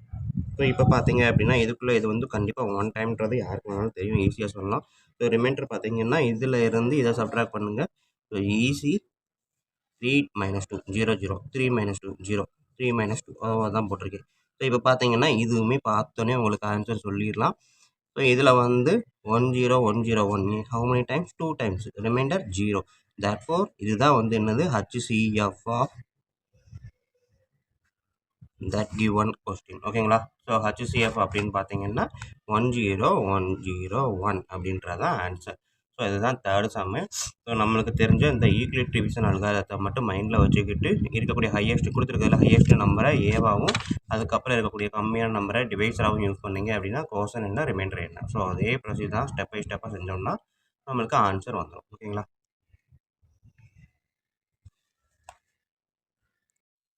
ஸோ இப்போ பார்த்தீங்க அப்படின்னா இதுக்குள்ளே இது வந்து கண்டிப்பாக 1 டைம்ன்றது யாருக்கு வேணாலும் தெரியும், ஈஸியாக சொல்லலாம். ஸோ ரிமைண்டர் பார்த்தீங்கன்னா இதில் இருந்து இதை சப்ட்ராக்ட் பண்ணுங்கள். ஸோ ஈஸி 3 - 2 0 0 3 - 2 0 3 - 2 அவ்வளோதான் போட்டிருக்கேன். ஸோ இப்போ பார்த்தீங்கன்னா இதுவுமே பார்த்தோன்னே உங்களுக்கு ஆன்சர் சொல்லிடலாம். ஸோ இதில் வந்து 1 0 1 0 1 how many times 2 times remainder 0. Therefore இதுதான் வந்து என்னது HCF of that given question. ஓகேங்களா? ஸோ HCF அப்படின்னு பார்த்தீங்கன்னா 10101 அப்படின்றதான் ஆன்சர். ஸோ இதுதான் தேர்டு சம்மு. ஸோ நம்மளுக்கு தெரிஞ்ச இந்த யூக்ளிட் டிவிஷன் அல்காரிதத்தை மட்டும் மைண்டில் வச்சுக்கிட்டு இருக்கக்கூடிய ஹையஸ்ட் கொடுத்துருக்கிறதுல ஹையஸ்ட் நம்பரை ஏவாகவும் அதுக்கப்புறம் இருக்கக்கூடிய கம்மியான நம்பரை டிவைஸராகவும் யூஸ் பண்ணிங்க அப்படின்னா கோஷன் என்ன ரிமைண்டர் என்ன. ஸோ அதே ப்ரொசீஜர் தான் ஸ்டெப் பை ஸ்டெப்பாக செஞ்சோம்னா நம்மளுக்கு ஆன்சர் வந்துடும். ஓகேங்களா?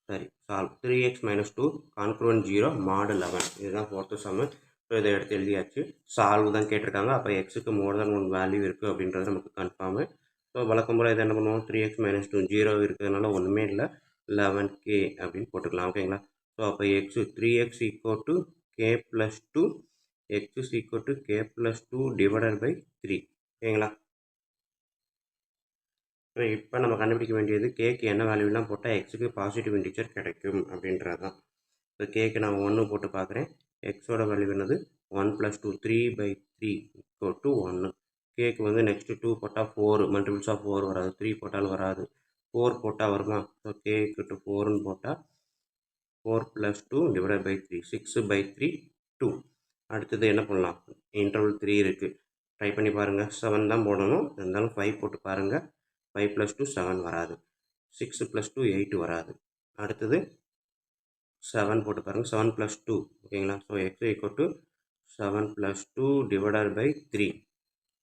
சரி, சால்வ் 3x - 2 கான்க்ரூவன்ட் 0 mod 11. இதுதான் ஃபோர்த்து சம்மு. ஸோ இதை எடுத்து எழுதியாச்சு. சால்வ் தான் கேட்டிருக்காங்க. அப்போ எக்ஸுக்கு மோர் தென் 1 வேல்யூ இருக்குது அப்படின்றது நமக்கு கன்ஃபார்மு. ஸோ வழக்கம் போல் இதை என்ன பண்ணுவோம், 3x - 2 0 இருக்கிறதுனால ஒன்றுமே இல்லை, 11k அப்படின்னு போட்டுக்கலாம். ஓகேங்களா? ஸோ அப்போ x 3x = k + 2 x = k + 2 divided by 3. ஓகேங்களா? ஸோ இப்போ நம்ம கண்டுபிடிக்க வேண்டியது கேக்கு என்ன வேல்யூலாம் போட்டால் எக்ஸுக்கு பாசிட்டிவ் இன்டிஜர் கிடைக்கும் அப்படின்றது தான். ஸோ கேக்கு நான் 1 போட்டு பார்க்குறேன். எக்ஸோட வேல்யூ என்னது 1 + 2 3/3 = 1. கேக்கு வந்து நெக்ஸ்ட்டு 2 போட்டால் 4 மல்டிபிள்ஸ் ஆஃப் 4 வராது, 3 போட்டாலும் வராது, 4 போட்டால் வருமா? ஸோ கேக்கு 4ன்னு போட்டால் 4 + 2 டிவைடட் பை 3 6/3 2. அடுத்தது என்ன பண்ணலாம், இன்டர்வல் 3 இருக்குது, ட்ரை பண்ணி பாருங்கள். 7 தான் போடணும், இருந்தாலும் 5 போட்டு பாருங்கள். 5 + 2 7 வராது, 6 + 2 8 வராது. அடுத்தது 7 போட்டு பாருங்கள். 7 + 2. ஓகேங்களா? So x = 7 + 2 divided by 3.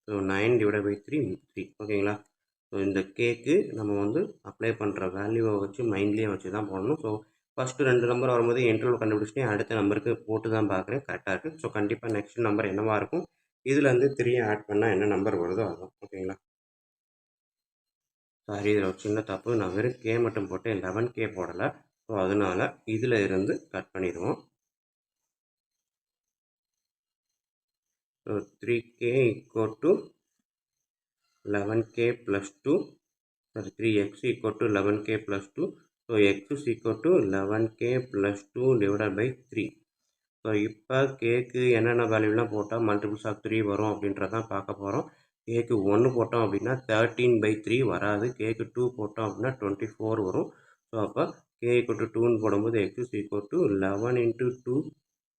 So 9 divided by 3 3. ஓகேங்களா? ஸோ இந்த கேக்கு நம்ம வந்து அப்ளை பண்ணுற வேல்யூவை வச்சு மைண்ட்லேயே வச்சு தான் போடணும். ஸோ ஃபஸ்ட்டு 2 நம்பர் வரும்போது இன்டர்வல் கண்டுபிடிச்சிட்டு அடுத்த நம்பருக்கு போட்டு தான் பார்க்குறேன், கரெக்டாக இருக்குது. ஸோ கண்டிப்பாக நெக்ஸ்ட் நம்பர் என்னவாக இருக்கும், இதுலேருந்து 3 ஆட் பண்ணால் என்ன நம்பர் வருதோ அதுதான். ஓகேங்களா? சாரி, இதில் ஒரு சின்ன தப்பு, நான் வெறும் கே மட்டும் போட்டு 11k போடலை. ஸோ அதனால் இதில் இருந்து கட் பண்ணிடுவோம். So 3k = 11k + 2. Sorry, 3x = 11k + 2. So x = 11k + 2 divided by 3. So இப்போ கேக்கு என்னென்ன வேல்யூலாம் போட்டால் மல்டிபிள்ஸ் ஆஃப் 3 வரும் அப்படின்றதான் பார்க்க போகிறோம். கேக்கு 1 போட்டோம் அப்படின்னா 13/3 வராது, கேக்கு 2 போட்டோம் அப்படின்னா 24 வரும். ஸோ அப்போ k = 2ன்னு போடும்போது x = 11 × 2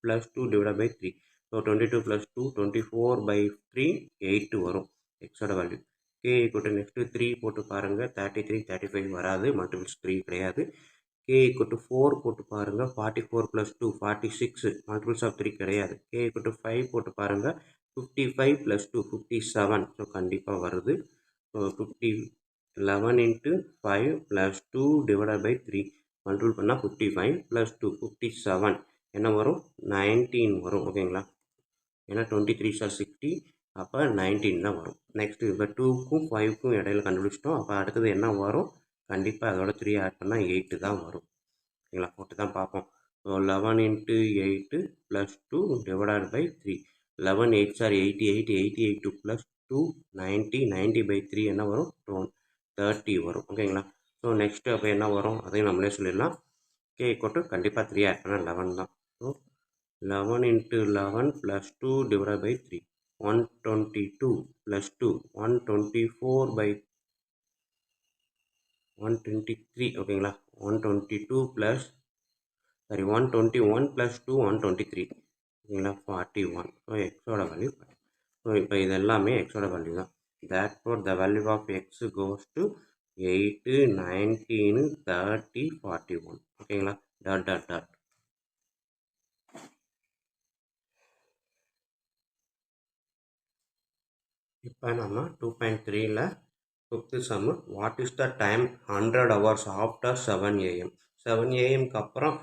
+ 2 டிவைடட் பை 3. ஸோ 22 + 2 24/3 8 வரும் எக்ஸோட வேல்யூ. k = நெக்ஸ்ட்டு 3 போட்டு பாருங்கள், 33 35 வராது, மல்டிபிள்ஸ் 3 கிடையாது. k = 4 போட்டு பாருங்கள், 44 + 2 46, மல்டிபிள்ஸ் ஆஃப் 3 கிடையாது. k = 5 போட்டு பாருங்கள், 55 + 2 57. ஸோ கண்டிப்பாக வருது. ஸோ 11 × 5 + 2 டிவைடட் பை 3 மல்டிபிள் பண்ணால் 55 + 2 57 என்ன வரும், 19 வரும். ஓகேங்களா? ஏன்னா 23 * 60, அப்போ 19 தான் வரும். நெக்ஸ்ட்டு இப்போ 2க்கும் 5க்கும் இடையில கண்டுபிடிச்சிட்டோம். அப்போ அடுத்தது என்ன வரும், கண்டிப்பாக அதோட 3 ஆட் பண்ணால் 8 தான் வரும். ஓகேங்களா? போட்டு தான் பார்ப்போம். So 11 × 8 + 2 divided by 3. 11 8s are 88, 88 2 + 2 90, 90/3 என்ன வரும், 30 வரும். ஓகேங்களா? ஸோ நெக்ஸ்ட்டு அப்போ என்ன வரும் அதையும் நம்மளே சொல்லிடலாம். k = கண்டிப்பாக 3 ஆட் பண்ணால் 11 தான். So 11 × 11 + 2 divided by 3. 122 + 2 123. ஓகேங்களா? 122 + 121 + 2 123. ஓகேங்களா? 41. ஸோ எக்ஸோட வேல்யூ. ஸோ இப்போ இது எல்லாமே எக்ஸோட வேல்யூ தான். Therefore the value of x goes to 8 19 30 41. ஓகேங்களா? Dot dot dot. இப்போ நம்ம 2.3ல் 5th sum, what is the time 100 hours after 7 AM. 7 AM அப்புறம்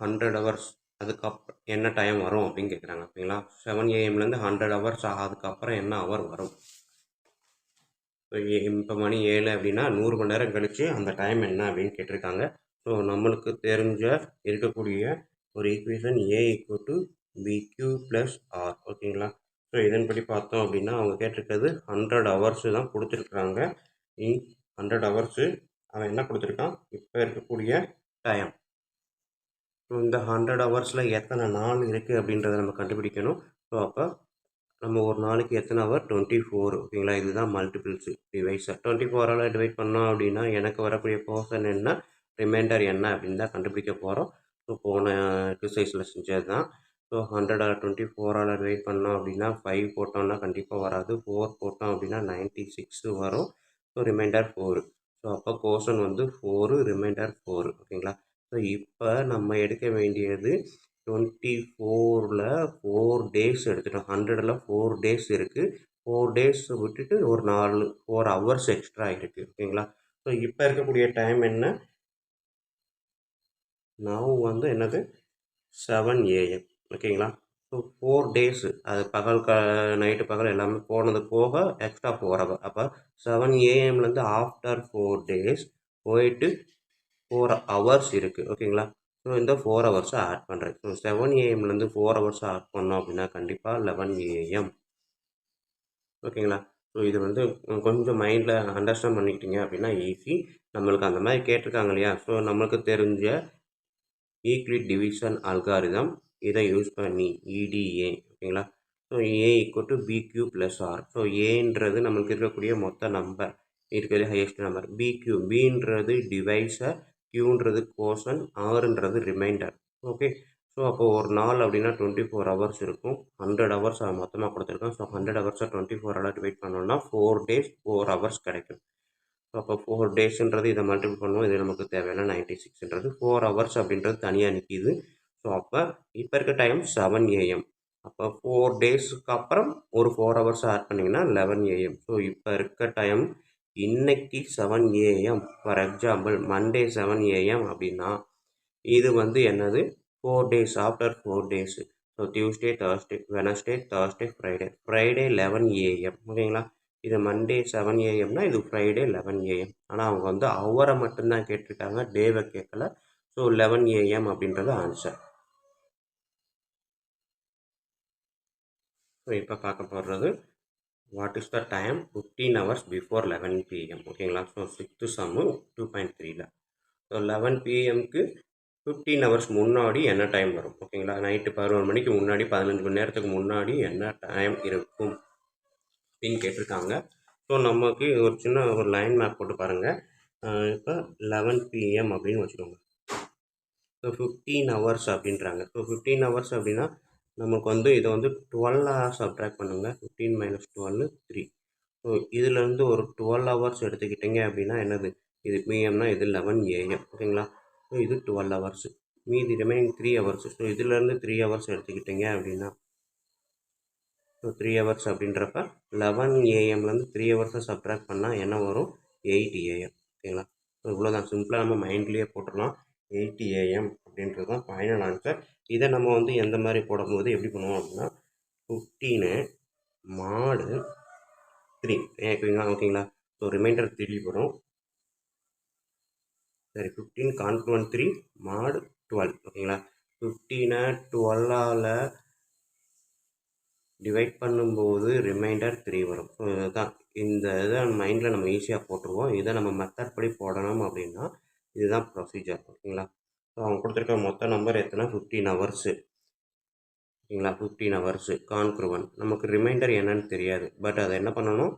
100 ஹவர்ஸ் அதுக்கப்புறம் என்ன டைம் வரும் அப்படின்னு கேட்குறாங்க. ஓகேங்களா? 7 ஏஎம்லேருந்து 100 ஹவர்ஸ் அதுக்கப்புறம் என்ன ஹவர் வரும்? ஸோ இப்போ மணி 7 அப்படின்னா 100 மணி நேரம் கழிச்சு அந்த டைம் என்ன அப்படின்னு கேட்டிருக்காங்க. ஸோ நம்மளுக்கு தெரிஞ்ச இருக்கக்கூடிய ஒரு equation A equal to B Q plus R. ஓகேங்களா? ஸோ இதன்படி பார்த்தோம் அப்படின்னா அவங்க கேட்டிருக்கிறது 100 ஹவர்ஸு தான் கொடுத்துருக்குறாங்க. 100 ஹவர்ஸு அவன் என்ன கொடுத்துருக்கான்? இப்போ இருக்கக்கூடிய டைம். ஸோ இந்த 100 ஹவர்ஸில் எத்தனை நாள் இருக்குது அப்படின்றத நம்ம கண்டுபிடிக்கணும். ஸோ அப்போ நம்ம ஒரு நாளைக்கு எத்தனை ஹவர்? 24. ஓகேங்களா? இதுதான் மல்டிபிள்ஸு டிவைஸை 24ஆல் டிவைட் பண்ணோம் அப்படின்னா எனக்கு வரக்கூடிய போர்ஷன் என்ன, ரிமைண்டர் என்ன அப்படின்னு தான் கண்டுபிடிக்க போகிறோம். ஸோ போன எக்ஸசைஸில் செஞ்சது தான். ஸோ 100 24ஆல் டிவைட் பண்ணோம் அப்படின்னா 5 போட்டோம்னா கண்டிப்பாக வராது. 4 போட்டோம் அப்படின்னா 96 வரும். So remainder 4. ஸோ அப்போ கோஷன் வந்து 4, ரிமைண்டர் 4. ஓகேங்களா? ஸோ இப்போ நம்ம எடுக்க வேண்டியது 24ல் 4 டேஸ் எடுத்துட்டோம். 100ல் 4 டேஸ் இருக்குது. 4 டேஸ் விட்டுட்டு ஒரு 4 ஹவர்ஸ் எக்ஸ்ட்ரா இருக்குது. ஓகேங்களா? ஸோ இப்போ இருக்கக்கூடிய டைம் என்ன? நான் வந்து என்னது 7 ஏஎம். ஓகேங்களா? ஸோ 4 டேஸு அது பகல் நைட்டு பகல் எல்லாமே போனது போக எக்ஸ்ட்ரா 4 ஹவர். அப்போ 7 ஏஎம்லேருந்து ஆஃப்டர் 4 டேஸ் போயிட்டு 4 ஹவர்ஸ் இருக்குது. ஓகேங்களா? ஸோ இந்த 4 ஹவர்ஸை ஆட் பண்ணுறேன். ஸோ 7 ஏஎம்லேருந்து 4 ஹவர்ஸை ஆட் பண்ணோம் அப்படின்னா கண்டிப்பாக 11 ஏஎம். ஓகேங்களா? ஸோ இது வந்து கொஞ்சம் மைண்டில் அண்டர்ஸ்டாண்ட் பண்ணிக்கிட்டீங்க அப்படின்னா ஈஸி. நம்மளுக்கு அந்த மாதிரி கேட்டிருக்காங்க இல்லையா? ஸோ நம்மளுக்கு தெரிஞ்ச ஈக்லிட் டிவிஷன் அல்காரிதம் இதை யூஸ் பண்ணி இடிஏ. ஓகேங்களா? So A equal to B Q plus R. So ஏன்றது நம்மளுக்கு இருக்கக்கூடிய மொத்த நம்பர், இருக்கிறது ஹையஸ்ட் நம்பர். பிக்யூ பின்றது டிவைஸை, கியூன்றது கோஷன், ஆறுன்றது ரிமைண்டர். ஓகே. ஸோ அப்போ ஒரு நாள் அப்படின்னா 24 ஹவர்ஸ் இருக்கும். 100 ஹவர்ஸ் மொத்தமாக கொடுத்துருக்கோம். ஸோ 100 ஹவர்ஸை 24ஆல் டிவைட் பண்ணோம்னா 4 டேஸ் 4 ஹவர்ஸ் கிடைக்கும். ஸோ அப்போ 4 டேஸுன்றது இதை மல்டிபிள் பண்ணுவோம். இது நமக்கு தேவையான 96ன்றது 4 ஹவர்ஸ் அப்படின்றது தனியாக நிற்கிது. ஸோ அப்போ இப்போ இருக்க டைம் 7 ஏஎம். அப்போ 4 டேஸுக்கு அப்புறம் ஒரு 4 ஹவர்ஸ் ஆட் பண்ணிங்கன்னா 11 ஏஎம். ஸோ இப்போ இருக்க டைம் இன்னைக்கு 7 AM. For example Monday 7 AM அப்படின்னா இது வந்து என்னது 4 days after 4 days. So Tuesday, Thursday, Wednesday, Thursday, Friday. Friday 11 AM. ஓகேங்களா? இது மண்டே 7 ஏஎம்னா இது ஃப்ரைடே 11 ஏஎம். ஆனால் அவங்க வந்து ஹவரை மட்டும்தான் கேட்டிருக்காங்க, டேவை கேட்கல. ஸோ 11 ஏஎம் அப்படின்றது ஆன்சர். ஸோ இப்போ பார்க்க போடுறது what is the time 15 hours before 11 PM. ஓகேங்களா? ஸோ 6th சம்மு 2.3ல். ஸோ 11 பிஎம்க்கு 15 ஹவர்ஸ் முன்னாடி என்ன டைம் வரும்? ஓகேங்களா? நைட்டு 11 மணிக்கு முன்னாடி 15 மணி நேரத்துக்கு முன்னாடி என்ன டைம் இருக்கும் அப்படின்னு கேட்டிருக்காங்க. ஸோ நமக்கு ஒரு சின்ன ஒரு லைன் மேப் போட்டு பாருங்கள். இப்போ 11 பிஎம் அப்படின்னு வச்சுக்கோங்க. ஸோ 15 ஹவர்ஸ் அப்படின்றாங்க. ஸோ 15 ஹவர்ஸ் அப்படின்னா நமக்கு வந்து இதை வந்து 12 சப்ட்ராக்ட் பண்ணுங்க. 15 மைனஸ் 12 3. ஸோ இதுலேருந்து ஒரு 12 ஹவர்ஸ் எடுத்துக்கிட்டிங்க அப்படின்னா என்னது? இது பிஎம்னா இது 11 ஏஎம். ஓகேங்களா? ஸோ இது 12 ஹவர்ஸு. மீதி ரிமைனிங் 3 ஹவர்ஸு. ஸோ இதுலேருந்து 3 ஹவர்ஸ் எடுத்துக்கிட்டிங்க அப்படின்னா ஸோ 3 ஹவர்ஸ் அப்படின்றப்ப 11 ஏஎம்லேருந்து 3 ஹவர்ஸை சப்ட்ராக்ட் பண்ணால் என்ன வரும்? 8 ஏஎம். ஓகேங்களா? ஸோ இவ்வளோதான், சிம்பிளாக நம்ம மைண்ட்லேயே போட்டுடலாம். 8 ஏஎம் அப்படின்றது தான் ஃபைனல் ஆன்சர். இதை நம்ம வந்து எந்த மாதிரி போடும்போது எப்படி பண்ணுவோம் அப்படின்னா 15 மாடு 3. ஓகேங்களா? ஸோ ரிமைண்டர் 3 வரும். சரி, 15 கான்க்ளுவன்ட் 3 மாடு 12. ஓகேங்களா? 15 12ஆல் டிவைட் பண்ணும்போது ரிமைண்டர் 3 வரும். ஸோ இதுதான், இந்த இதை மைண்டில் நம்ம ஈஸியாக போட்டுருவோம். இதை நம்ம மெத்தட் படி போடணும் அப்படின்னா இதுதான் ப்ரொசீஜர். ஓகேங்களா? ஸோ அவங்க கொடுத்துருக்க மொத்த நம்பர் எத்தனை? 15 ஹவர்ஸு. ஓகேங்களா? 15 ஹவர்ஸு கான்க்ருவன். நமக்கு ரிமைண்டர் என்னன்னு தெரியாது. பட் அதை என்ன பண்ணணும்?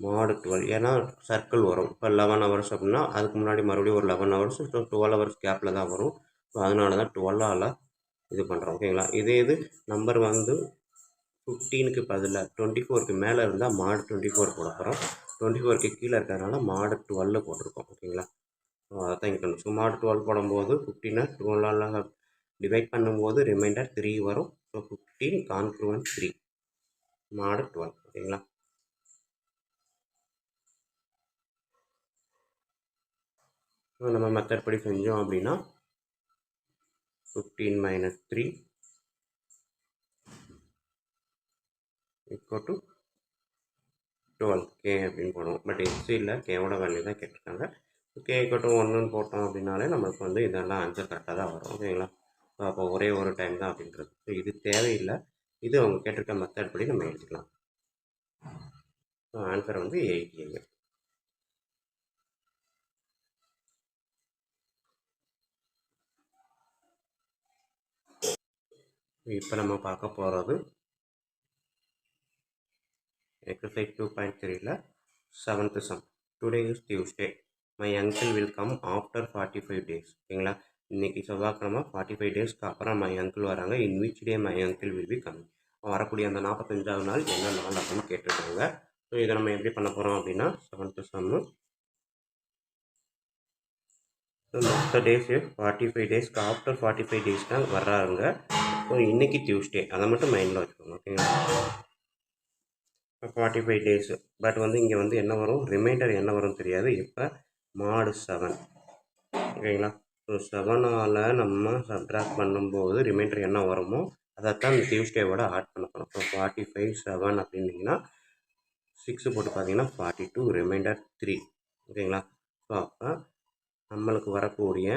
மாடு 12. ஏன்னா சர்க்கிள் வரும். இப்போ 11 ஹவர்ஸ் அப்படின்னா அதுக்கு முன்னாடி மறுபடியும் ஒரு 11 ஹவர்ஸ். ஸோ 12 ஹவர்ஸ் கேப்பில் தான் வரும். ஸோ அதனால தான் 12ஆல் இது பண்ணுறோம். ஓகேங்களா? இது நம்பர் வந்து 15க்கு பதிலாக 24க்கு மேலே இருந்தால் மாடு 24 போட போகிறோம். 24க்கு கீழே இருக்கிறதுனால மாடு 12 போட்டிருக்கோம். ஓகேங்களா? ஸோ அதை தான் இங்கே கண்டுபிடிச்சோம். மாடு 12 போடும்போது 15 12ஆல் டிவைட் பண்ணும்போது ரிமைண்டர் 3 வரும். ஸோ 15 கான்க்ருவன்ட் 3 மாடு 12. ஓகேங்களா? ஸோ நம்ம மெத்தட் படி செஞ்சோம் அப்படின்னா 15 minus 3 equal to 12 k அப்படின்னு போடுவோம். பட் எக்ஸியில் கேவோட வேல்யூ தான் கேட்டிருக்காங்க. கே ஈக்குவல் டு 1ன்னு போட்டோம் அப்படின்னாலே நம்மளுக்கு வந்து இதெல்லாம் ஆன்சர் கரெக்டாக தான் வரும். ஓகேங்களா? ஸோ அப்போ ஒரே ஒரு டைம் தான் அப்படின்றது. ஸோ இது தேவையில்லை. இது அவங்க கேட்டிருக்க மெத்தட் படி நம்ம எழுதிக்கலாம். ஸோ ஆன்சர் வந்து 88. இப்போ நம்ம பார்க்க போகிறது exercise 2.3ல 7th sum. Today is Tuesday. My uncle will come after 45 days. ஓகேங்களா? இன்னைக்கு செவ்வாய்க்கிழமை 45 டேஸ்க்கு அப்புறம் மை அங்கிள் வராங்க. In which day my uncle will be coming. வரக்கூடிய அந்த 45வது நாள் என்ன நாள் அப்படின்னு கேட்டிருக்காங்க. ஸோ இதை நம்ம எப்படி பண்ண போகிறோம் அப்படின்னா 7th sum. ஸோ மொத்த டேஸு 45 டேஸ்க்கு ஆஃப்டர் 45 டேஸ் தான் வர்றாங்க. ஸோ இன்றைக்கி டியூஸ்டே, அதை மட்டும் மைண்டில் வச்சுக்கோங்க. ஓகேங்களா? 45 டேஸு. பட் வந்து இங்கே வந்து என்ன வரும், ரிமைண்டர் என்ன வரும் தெரியாது. இப்போ mod 7. ஓகேங்களா? ஸோ 7ஆல் நம்ம சப்ட்ராக்ட் பண்ணும்போது ரிமைண்டர் என்ன வருமோ அதைத்தான் இந்த டியூஸ்டேவோட ஆட் பண்ண போகிறோம். ஸோ 45 7 அப்படின்னிங்கன்னா 6 போட்டு பார்த்தீங்கன்னா 42, ரிமைண்டர் 3. ஓகேங்களா? ஸோ அப்போ நம்மளுக்கு வரக்கூடிய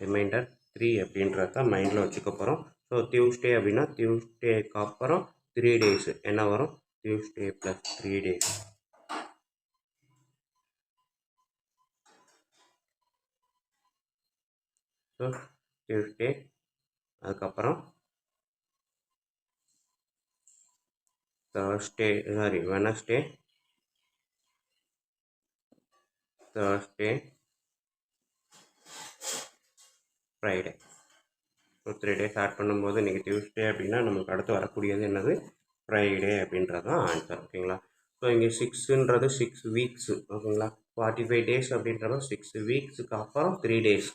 ரிமைண்டர் 3 அப்படின்றத மைண்டில் வச்சுக்க போகிறோம். ஸோ டியூஸ்டே அப்படின்னா டியூஸ்டேக்கு அப்புறம் 3 டேஸு என்ன வரும், Tuesday plus 3 days. So Tuesday, அதுக்கப்புறம் Wednesday, Thursday, Friday. So 3 days add பண்ணும்போது இன்றைக்கி டியூஸ்டே அப்படின்னா நமக்கு அடுத்து வரக்கூடியது என்னது, ஃப்ரைடே அப்படின்றது தான் ஆன்சர். ஓகேங்களா? ஸோ இங்கே 6ன்றது 6 வீக்ஸு. ஓகேங்களா? 45 டேஸ் அப்படின்றப்ப 6 வீக்ஸுக்கு அப்புறம் 3 டேஸ்.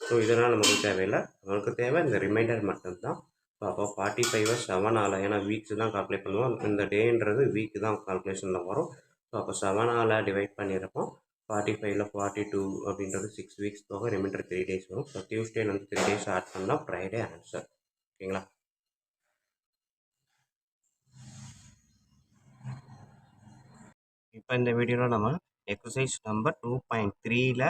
ஸோ இதெல்லாம் நமக்கு தேவையில்லை. நமக்கு தேவை இந்த ரிமைண்டர் மட்டும்தான். ஸோ அப்போ 45 7ஆல், ஏன்னா வீக்ஸ் தான் கால்குலேட் பண்ணுவோம். இந்த டேன்றது வீக்கு தான் கால்குலேஷனில் வரும். ஸோ அப்போ 7ஆல் டிவைட் பண்ணியிருப்போம். 45ல் 42 அப்படின்றது 6 வீக்ஸ் போக ரிமைண்டர் 3 டேஸ் வரும். ஸோ டியூஸ்டே வந்து 3 டேஸ் ஆட் பண்ணால் ஃப்ரைடே ஆன்சர். ஓகேங்களா? இப்போ இந்த வீடியோவில் நம்ம எக்ஸசைஸ் நம்பர் 2.3ல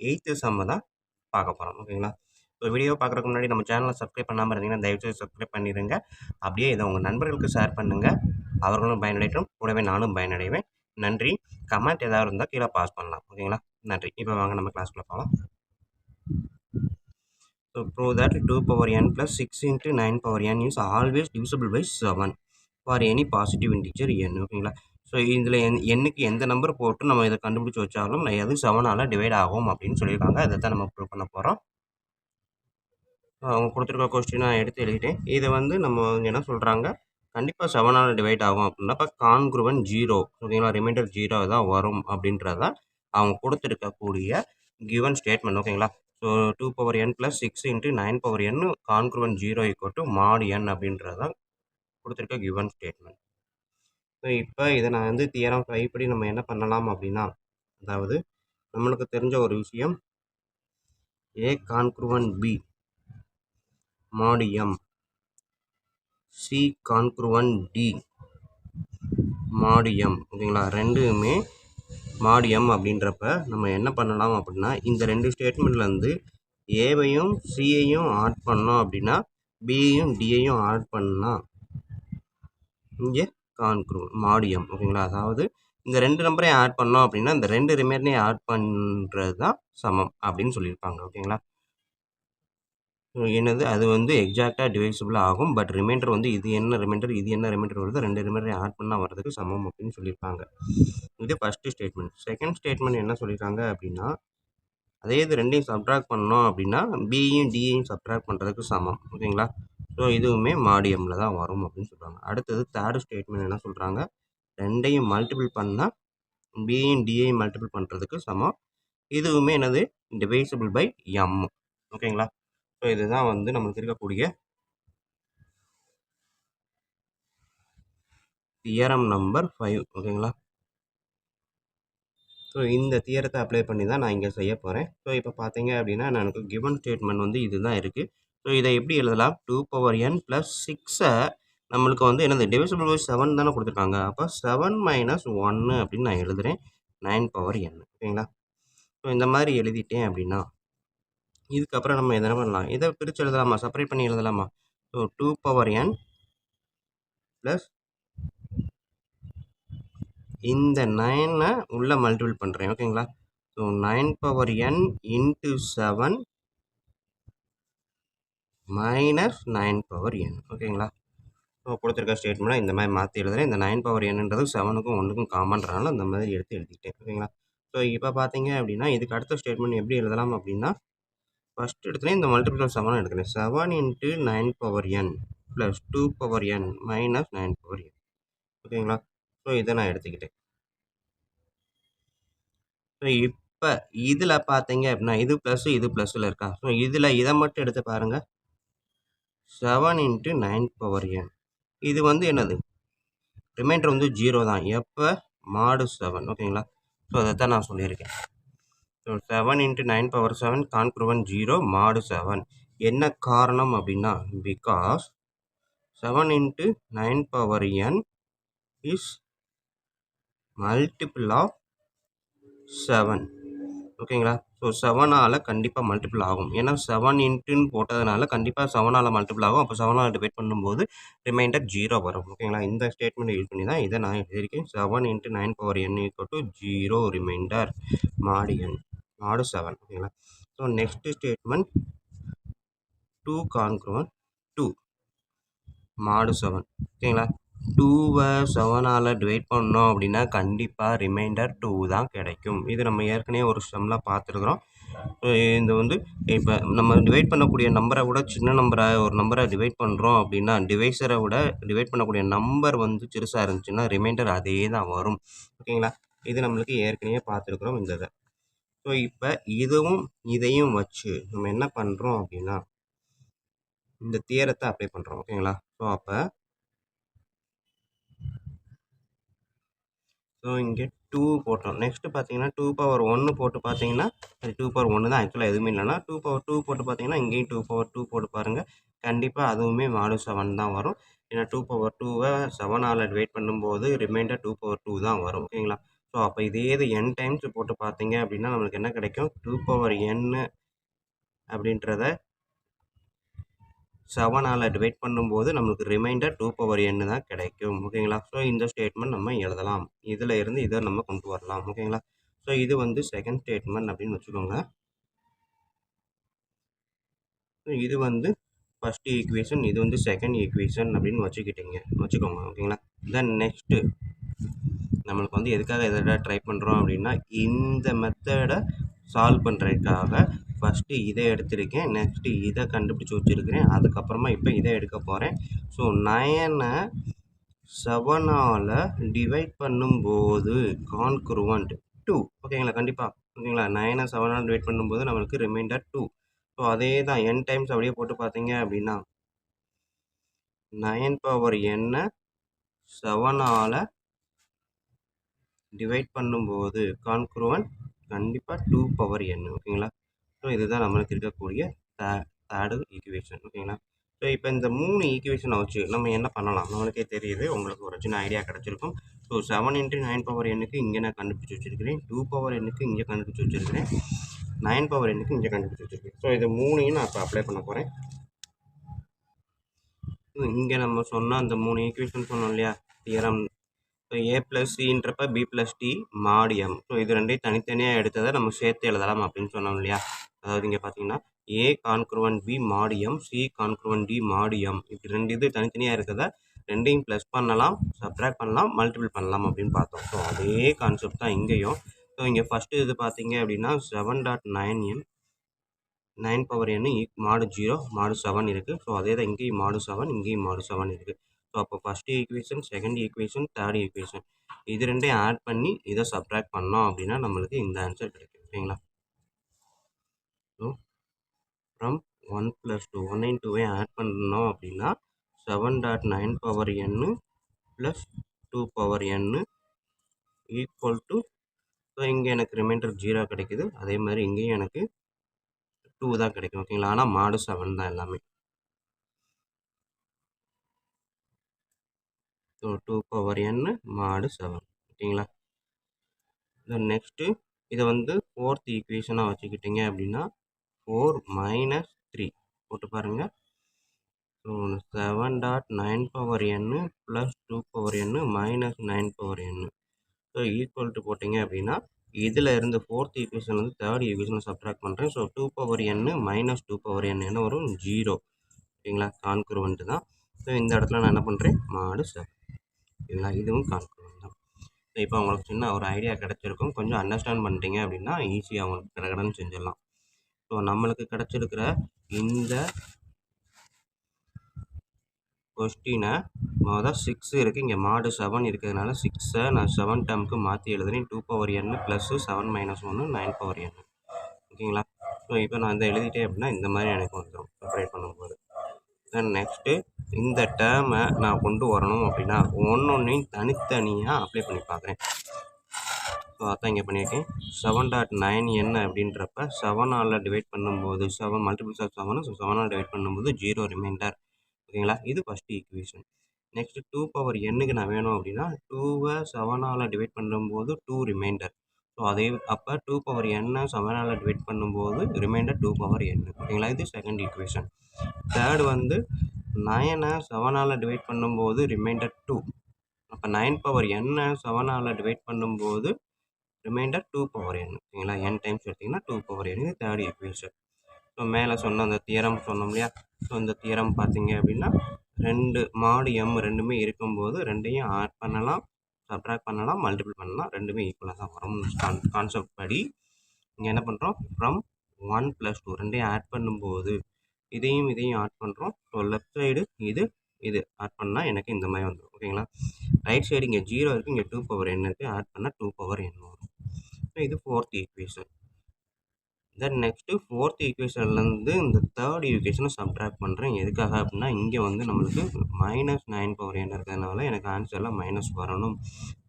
8th sum தான் பார்க்க போகிறோம். ஓகேங்களா? ஸோ வீடியோ பார்க்குறதுக்கு முன்னாடி நம்ம சேனலை சப்ஸ்கிரைப் பண்ணாமல் இருந்தீங்கன்னா தயவுசெய்து சப்ஸ்கிரைப் பண்ணிடுங்க. அப்படியே இதை உங்கள் நண்பர்களுக்கு ஷேர் பண்ணுங்கள். அவர்களும் பயனடையட்டும், கூடவே நானும் பயனடைவேன். நன்றி. கமெண்ட் ஏதாவது இருந்தால் கீழே பாஸ் பண்ணலாம். ஓகேங்களா? நன்றி. இப்போ வாங்க நம்ம கிளாஸ்க்குள்ளே போகலாம். So prove that 2 power n plus 6 into 9 power n is always divisible by 7 for any positive integer n. ஓகேங்களா? ஸோ இதில் எண்ணுக்கு எந்த நம்பர் போட்டு நம்ம இதை கண்டுபிடிச்சி வச்சாலும் எது 7ஆல் டிவைட் ஆகும் அப்படின்னு சொல்லியிருக்காங்க. அதை தான் நம்ம ப்ரூவ் பண்ண போகிறோம். அவங்க கொடுத்துருக்க கொஸ்டின் நான் எடுத்து எழுதிட்டேன். இதை வந்து நம்ம என்ன சொல்கிறாங்க, கண்டிப்பாக 7ஆல் டிவைட் ஆகும் அப்படின்னா இப்போ கான்க்ருவன் 0. ஓகேங்களா? ரிமைண்டர் 0 தான் வரும் அப்படின்றதான் அவங்க கொடுத்துருக்கக்கூடிய கிவன் ஸ்டேட்மெண்ட். ஓகேங்களா? So 2 power n plus 6 into 9 power n congruent 0 equal to mod n அப்படின்றதான் கொடுத்துருக்க கிவன் ஸ்டேட்மெண்ட். ஸோ இப்போ இதை நான் வந்து தியரம் 5 படி நம்ம என்ன பண்ணலாம் அப்படின்னா, அதாவது நம்மளுக்கு தெரிஞ்ச ஒரு விஷயம், a congruent b mod m, c congruent d mod m. ஓகேங்களா? ரெண்டுமே mod m அப்படின்றப்ப நம்ம என்ன பண்ணலாம் அப்படின்னா, இந்த ரெண்டு ஸ்டேட்மெண்ட்லேருந்து ஏவையும் சியையும் ஆட் பண்ணோம் அப்படின்னா பியையும் டியையும் ஆட் பண்ணால் இங்கே கான்க்ருவன் mod m. ஓகேங்களா? அதாவது இந்த ரெண்டு நம்பரையும் ஆட் பண்ணோம் அப்படின்னா இந்த ரெண்டு ரிமைண்டரையும் ஆட் பண்ணுறது தான் சமம் அப்படின்னு சொல்லியிருப்பாங்க. ஓகேங்களா? என்னது, அது வந்து எக்ஸாக்டாக டிவைசிபிள் ஆகும். பட் ரிமைண்டர் வந்து இது என்ன ரிமைண்டர் இது என்ன ரிமைண்டர் வருது, ரெண்டு ரிமைண்டரை ஆட் பண்ணால் வர்றதுக்கு சமம் அப்படின்னு சொல்லியிருப்பாங்க. இது ஃபஸ்ட்டு ஸ்டேட்மெண்ட். செகண்ட் ஸ்டேட்மெண்ட் என்ன சொல்லியிருக்காங்க அப்படின்னா, அதே இது ரெண்டையும் சப்ட்ராக்ட் பண்ணோம் அப்படின்னா பியும் டியையும் சப்ட்ராக்ட் பண்ணுறதுக்கு சமம். ஓகேங்களா? ஸோ இதுவுமே மாடியமில் தான் வரும் அப்படின்னு சொல்கிறாங்க. அடுத்தது தேர்ட் ஸ்டேட்மெண்ட் என்ன சொல்கிறாங்க, ரெண்டையும் மல்டிபிள் பண்ணால் பியும் டியையும் மல்டிபிள் பண்ணுறதுக்கு சமம். இதுவுமே என்னது, டிவைசிபிள் பை எம். ஓகேங்களா? ஸோ இதுதான் வந்து நம்மளுக்கு இருக்கக்கூடிய தியரம் நம்பர் 5. ஓகேங்களா? ஸோ இந்த தியரத்தை அப்ளை பண்ணி தான் நான் இங்கே செய்ய போகிறேன். ஸோ இப்போ பார்த்தீங்க அப்படின்னா எனக்கு கிவன் ஸ்டேட்மெண்ட் வந்து இதுதான் இருக்குது. ஸோ இதை எப்படி எழுதலாம்? 2n + 6 நம்மளுக்கு வந்து என்னது டிவிசிபிள் பை 7 தானே கொடுத்துருக்காங்க. அப்போ 7 - 1 அப்படின்னு நான் எழுதுகிறேன். 9n ஓகேங்களா? ஸோ இந்த மாதிரி எழுதிட்டேன் அப்படின்னா இதுக்கப்புறம் நம்ம என்ன பண்ணலாம்? இதை பிரித்து எழுதலாமா? செப்பரேட் பண்ணி எழுதலாமா? ஸோ 2n ப்ளஸ் இந்த 9 உள்ள மல்டிபிள் பண்ணுறேன் ஓகேங்களா? ஸோ 9n × 7 - 9n ஓகேங்களா? ஸோ கொடுத்துருக்க ஸ்டேட்மெண்ட்டை இந்த மாதிரி மாற்றி எழுதுகிறேன். இந்த 9n செவனுக்கும் 1க்கும் காமன்றனால அந்த மாதிரி எடுத்து எழுதிட்டேன் ஓகேங்களா? ஸோ இப்போ பார்த்தீங்க அப்படின்னா இதுக்கு அடுத்த ஸ்டேட்மெண்ட் எப்படி எழுதலாம் அப்படின்னா ஃபஸ்ட் எடுத்துலேயே இந்த மல்டிபிள் 7 எடுக்கிறேன். 7 × 9n + 2n - 9n ஓகேங்களா? ஸோ இதை நான் எடுத்துக்கிட்டேன். ஸோ இப்போ இதில் பார்த்தீங்க அப்படின்னா இது ப்ளஸ் இது ப்ளஸில் இருக்கா? ஸோ இதில் இதை மட்டும் எடுத்து பாருங்கள். 7 × 9n இது வந்து என்னது? ரிமைண்டர் வந்து 0 தான். எப்போ? mod 7 ஓகேங்களா? ஸோ அதை தான் நான் சொல்லியிருக்கேன். ஸோ 7 × 9^7 கான்க்ருவன்ட் 0 mod 7 என்ன காரணம் அப்படின்னா because 7 × 9n is multiple of 7 ஓகேங்களா? ஸோ 7ஆல் கண்டிப்பாக மல்டிபிள் ஆகும். ஏன்னா 7 இன்ட்டுன்னு போட்டதுனால கண்டிப்பாக 7ஆல் மல்டிபிள் ஆகும். அப்போ 7ஆல் டிவைட் பண்ணும்போது ரிமைண்டர் 0 வரும் ஓகேங்களா? இந்த ஸ்டேட்மெண்ட் யூஸ் பண்ணி தான் இதை நான் எழுதியிருக்கேன். 7 × 9n = 0 ரிமைண்டர் mod 7 ஓகேங்களா? So next statement 2 congruent 2 mod 7 ஓகேங்களா? 2வை 7ஆல் டிவைட் பண்ணோம் அப்படின்னா கண்டிப்பாக ரிமைண்டர் 2 தான் கிடைக்கும். இது நம்ம ஏற்கனவே ஒரு சம்மில் பார்த்துருக்குறோம். இந்த வந்து இப்போ நம்ம டிவைட் பண்ணக்கூடிய நம்பரை விட சின்ன நம்பரை ஒரு நம்பரை டிவைட் பண்ணுறோம் அப்படின்னா டிவைஸரை விட டிவைட் பண்ணக்கூடிய நம்பர் வந்து சிறுசாக இருந்துச்சுன்னா ரிமைண்டர் அதே தான் வரும் ஓகேங்களா? இது நம்மளுக்கு ஏற்கனவே பார்த்துருக்குறோம் இந்த இதை. ஸோ இப்போ இதுவும் இதையும் வச்சு நம்ம என்ன பண்ணுறோம் அப்படின்னா இந்த தியரத்தை அப்ளை பண்ணுறோம் ஓகேங்களா? ஸோ இங்கே 2 போட்டோம். நெக்ஸ்ட்டு பார்த்தீங்கன்னா 2^1 போட்டு பார்த்தீங்கன்னா அது 2^1 தான் ஆக்சுவலாக எதுவுமே இல்லைன்னா 2^2 போட்டு பார்த்தீங்கன்னா இங்கேயும் 2^2 போட்டு பாருங்கள். கண்டிப்பாக அதுவுமே mod 7 தான் வரும். ஏன்னா 2^2வை 7ஆல் டிவைட் பண்ணும்போது ரிமைண்டர் 2^2 தான் வரும் ஓகேங்களா? ஸோ அப்போ இதே இது n டைம்ஸ் போட்டு பார்த்தீங்க அப்படின்னா நம்மளுக்கு என்ன கிடைக்கும்? 2n அப்படின்றத 7ஆல் டிவைட் பண்ணும்போது நம்மளுக்கு ரிமைண்டர் 2n தான் கிடைக்கும் ஓகேங்களா? ஸோ இந்த ஸ்டேட்மெண்ட் நம்ம எழுதலாம். இதில் இருந்து இதை நம்ம கொண்டு வரலாம் ஓகேங்களா? ஸோ இது வந்து செகண்ட் ஸ்டேட்மெண்ட் அப்படின்னு வச்சுக்கோங்க. இது வந்து ஃபஸ்ட் ஈக்குவேஷன், இது வந்து செகண்ட் ஈக்குவேஷன் அப்படின்னு வச்சுக்கோங்க ஓகேங்களா? தென் நெக்ஸ்ட்டு நம்மளுக்கு வந்து எதுக்காக எதை ட்ரை பண்ணுறோம் அப்படின்னா இந்த மெத்தடை சால்வ் பண்ணுறதுக்காக ஃபஸ்ட்டு இதை எடுத்திருக்கேன். நெக்ஸ்ட்டு இதை கண்டுபிடிச்சி வச்சுருக்கிறேன். அதுக்கப்புறமா இப்போ இதை எடுக்க போகிறேன். ஸோ 9ஐ 7ஆல் டிவைட் பண்ணும்போது கான்க்ருவன்ட் 2 ஓகேங்களா? கண்டிப்பாக ஓகேங்களா? 9ஐ 7ஆல் டிவைட் பண்ணும்போது நம்மளுக்கு ரிமைண்டர் 2. ஸோ அதே தான் n டைம்ஸ் அப்படியே போட்டு பார்த்தீங்க அப்படின்னா 9n 7ஆல் டிவைட் பண்ணும்போது கான்க்ருவன்ட் கண்டிப்பாக 2n ஓகேங்களா? ஸோ இதுதான் நம்மளுக்கு இருக்கக்கூடிய தேர்டு ஈக்குவேஷன் ஓகேங்களா? ஸோ இப்போ இந்த 3 ஈக்குவேஷனை வச்சு நம்ம என்ன பண்ணலாம்? நம்மளுக்கே தெரியுது, உங்களுக்கு ஒரு சின்ன ஐடியா கிடச்சிருக்கும். ஸோ 7 × 9n இங்கே நான் கண்டுபிடிச்சி வச்சுருக்கிறேன். 2n இங்கே கண்டுபிடிச்சி வச்சுருக்கிறேன். 9n இங்கே கண்டுபிடிச்சி வச்சுருக்கேன். ஸோ இது 3ஐயும் நான் இப்போ அப்ளை பண்ண போகிறேன். இங்கே நம்ம சொன்ன அந்த 3 ஈக்குவேஷன் சொன்னோம் இல்லையா theorem. So a + cன்றப்ப b + t mod m. So இது ரெண்டையும் தனித்தனியாக எடுத்ததை நம்ம சேர்த்து எழுதலாம் அப்படின்னு சொன்னோம் இல்லையா? அதாவது இங்கே பார்த்தீங்கன்னா a congruent b mod m, c congruent d mod m. இப்படி ரெண்டு இது தனித்தனியாக இருக்கிறத ரெண்டையும் ப்ளஸ் பண்ணலாம், சப்ட்ராக்ட் பண்ணலாம், மல்டிபிள் பண்ணலாம் அப்படின்னு பார்த்தோம். ஸோ அதே கான்செப்ட் தான் இங்கேயும். ஸோ இங்கே ஃபஸ்ட்டு இது பார்த்தீங்க அப்படின்னா 7.9n 9n mod 0 mod 7 இருக்குது. ஸோ அதே தான் இங்கேயும் mod 7, இங்கேயும் mod 7 இருக்குது. ஸோ அப்போ first equation, second equation, third equation இது ரெண்டையும் ஆட் பண்ணி இதை சப்ட்ராக்ட் பண்ணோம் அப்படின்னா நம்மளுக்கு இந்த ஆன்சர் கிடைக்கும் ஓகேங்களா? ஸோ ஃப்ரம் 1 + 2 1 × 2 ஆட் பண்ணோம் அப்படின்னா 7.9n + 2n = ஸோ இங்கே எனக்கு ரிமைண்டர் 0 கிடைக்குது. அதே மாதிரி இங்கேயும் எனக்கு 2 தான் கிடைக்கும். ஓகேங்களா? ஆனால் மாடு 7 தான் எல்லாமே. ஸோ 2 பவர் n மாடு 7. ஓகேங்களா? தென் நெக்ஸ்ட்டு இதை வந்து 4th ஈக்குவேஷனாக வச்சுக்கிட்டீங்க அப்படின்னா 4 மைனஸ் 3 போட்டு பாருங்கள். So 7.9 power n plus 2 power n minus 9 power n. So equal to போட்டிங்க அப்படின்னா இதில் இருந்து 4th ஈக்குவேஷன் வந்து 3rd ஈக்குவேஷனை சப்ட்ராக்ட் பண்ணுறேன். So 2 power n minus 2 power n என்ன வரும்? 0. ஓகேங்களா? கான்குருவன்ட்டு தான். ஸோ இந்த இடத்துல நான் என்ன பண்ணுறேன்? மாடு 7. ஓகேங்களா? இதுவும் கான்குருவன்ட் தான். ஸோ இப்போ உங்களுக்கு சின்ன ஒரு ஐடியா கிடச்சிருக்கும். கொஞ்சம் அண்டர்ஸ்டாண்ட் பண்ணிட்டீங்க அப்படின்னா ஈஸியாக உங்களுக்கு கடகடன்னு செஞ்சிடலாம். ஸோ நம்மளுக்கு கிடச்சிருக்கிற இந்த கொஸ்டினை மொதல் 6 இருக்குது. இங்கே மாடு 7 இருக்கிறதுனால 6ஐ நான் 7 டேர்முக்கு மாற்றி எழுதுறேன். 2 power n plus 7 minus 1 9 power n. ஓகேங்களா? ஸோ இப்போ நான் இதை எழுதிட்டேன் அப்படின்னா இந்த மாதிரி எனக்கு வந்துடும் செப்பரேட் பண்ணும்போது. தென் நெக்ஸ்ட்டு இந்த டேர்மை நான் கொண்டு வரணும் அப்படின்னா ஒன்றையும் தனித்தனியாக அப்ளை பண்ணி பார்க்குறேன். ஸோ அதான் இங்கே பண்ணியிருக்கேன். 7.9 என்ன அப்படின்றப்ப 7ஆல் டிவைட் பண்ணும்போது 7 மல்டிபிள்ஸ் ஆஃப் 7, ஸோ 7ஆல் டிவைட் பண்ணும்போது 0 ரிமைண்டர். ஓகேங்களா? இது first equation. Next 2 power n நான் வேணும் அப்படின்னா 2வை 7ஆல் டிவைட் பண்ணும்போது 2 ரிமைண்டர். ஸோ அதே அப்போ 2 பவர் n 7ஆல் டிவைட் பண்ணும்போது ரிமைண்டர் 2 பவர் n. ஓகேங்களா? இது செகண்ட் ஈக்குவேஷன். தேர்டு வந்து 9ஐ 7ஆல் டிவைட் பண்ணும்போது ரிமைண்டர் 2. அப்போ 9 பவர் n 7ஆல் டிவைட் பண்ணும்போது ரிமைண்டர் 2 பவர் n. ஓகேங்களா? n டைம்ஸ் எடுத்திங்கன்னா 2 பவர் n. இது தேர்ட் ஈக்குவேஷன். ஸோ மேலே சொன்ன அந்த தியரம் சொன்னோம் இல்லையா? ஸோ இந்த தியரம் பார்த்தீங்க அப்படின்னா 2 மாடு m ரெண்டுமே இருக்கும்போது ரெண்டையும் ஆட் பண்ணலாம், சப்ட்ராக்ட் பண்ணலாம், மல்டிபிள் பண்ணலாம். ரெண்டுமே ஈக்குவலாக தான் வரும். கான்செப்ட் படி இங்கே என்ன பண்ணுறோம்? ஃப்ரம் 1 + 2 ரெண்டையும் ஆட் பண்ணும்போது இதையும் ஆட் பண்ணுறோம். ஸோ லெஃப்ட் சைடு இது ஆட் பண்ணால் எனக்கு இந்த மாதிரி வந்துடும். ஓகேங்களா? ரைட் சைடு இங்கே 0 இருக்குது, இங்கே 2 பவர் n இருக்குது. ஆட் பண்ணால் 2 பவர் n வரும். ஸோ இது 4th equation. Then next 4th ஈக்குவேஷன்லேருந்து இந்த தேர்ட் ஈக்குவேஷனை சப்ட்ராக்ட் பண்ணுறேன். எதுக்காக அப்படின்னா இங்கே வந்து நம்மளுக்கு மைனஸ் 9 பவர் n இருக்கிறதுனால எனக்கு ஆன்சரில் மைனஸ் வரணும்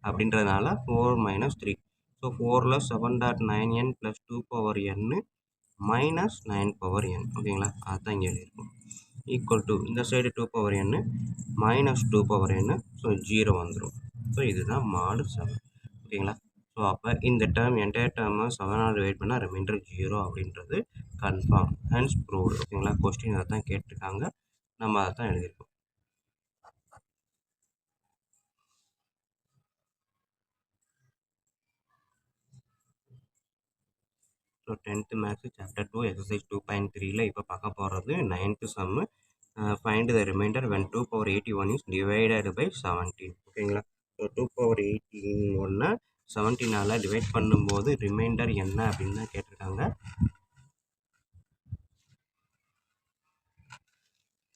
அப்படின்றதுனால 4 மைனஸ் 3. ஸோ 4ல் 7.9n plus 2 power n minus 9 power n. ஓகேங்களா? அதுதான் இங்கே எழுதியிருக்கும். ஈக்குவல் டு இந்த side 2 power n minus 2 power n. So 0 வந்துடும். ஸோ இதுதான் மாடு 7. ஓகேங்களா? ஸோ அப்போ இந்த டேர்ம் என்டையர் டேர்மை 7ஆல் டிவைட் பண்ணால் ரிமைண்டர் 0 அப்படின்றது கன்ஃபார்ம். Hence proved. ஓகேங்களா? கொஸ்டின் அதை தான் கேட்டிருக்காங்க. நம்ம அதை தான் எழுதியிருக்கோம். So 10th maths chapter 2 exercise 2.3ல இப்போ பார்க்க போகிறது 9th sum. Find the remainder when 2 power 81 is divided by 17. ஓகேங்களா? ஸோ 2 power 81 17ஆல் டிவைட் பண்ணும்போது ரிமைண்டர் என்ன அப்படின்னு தான் கேட்டிருக்காங்க.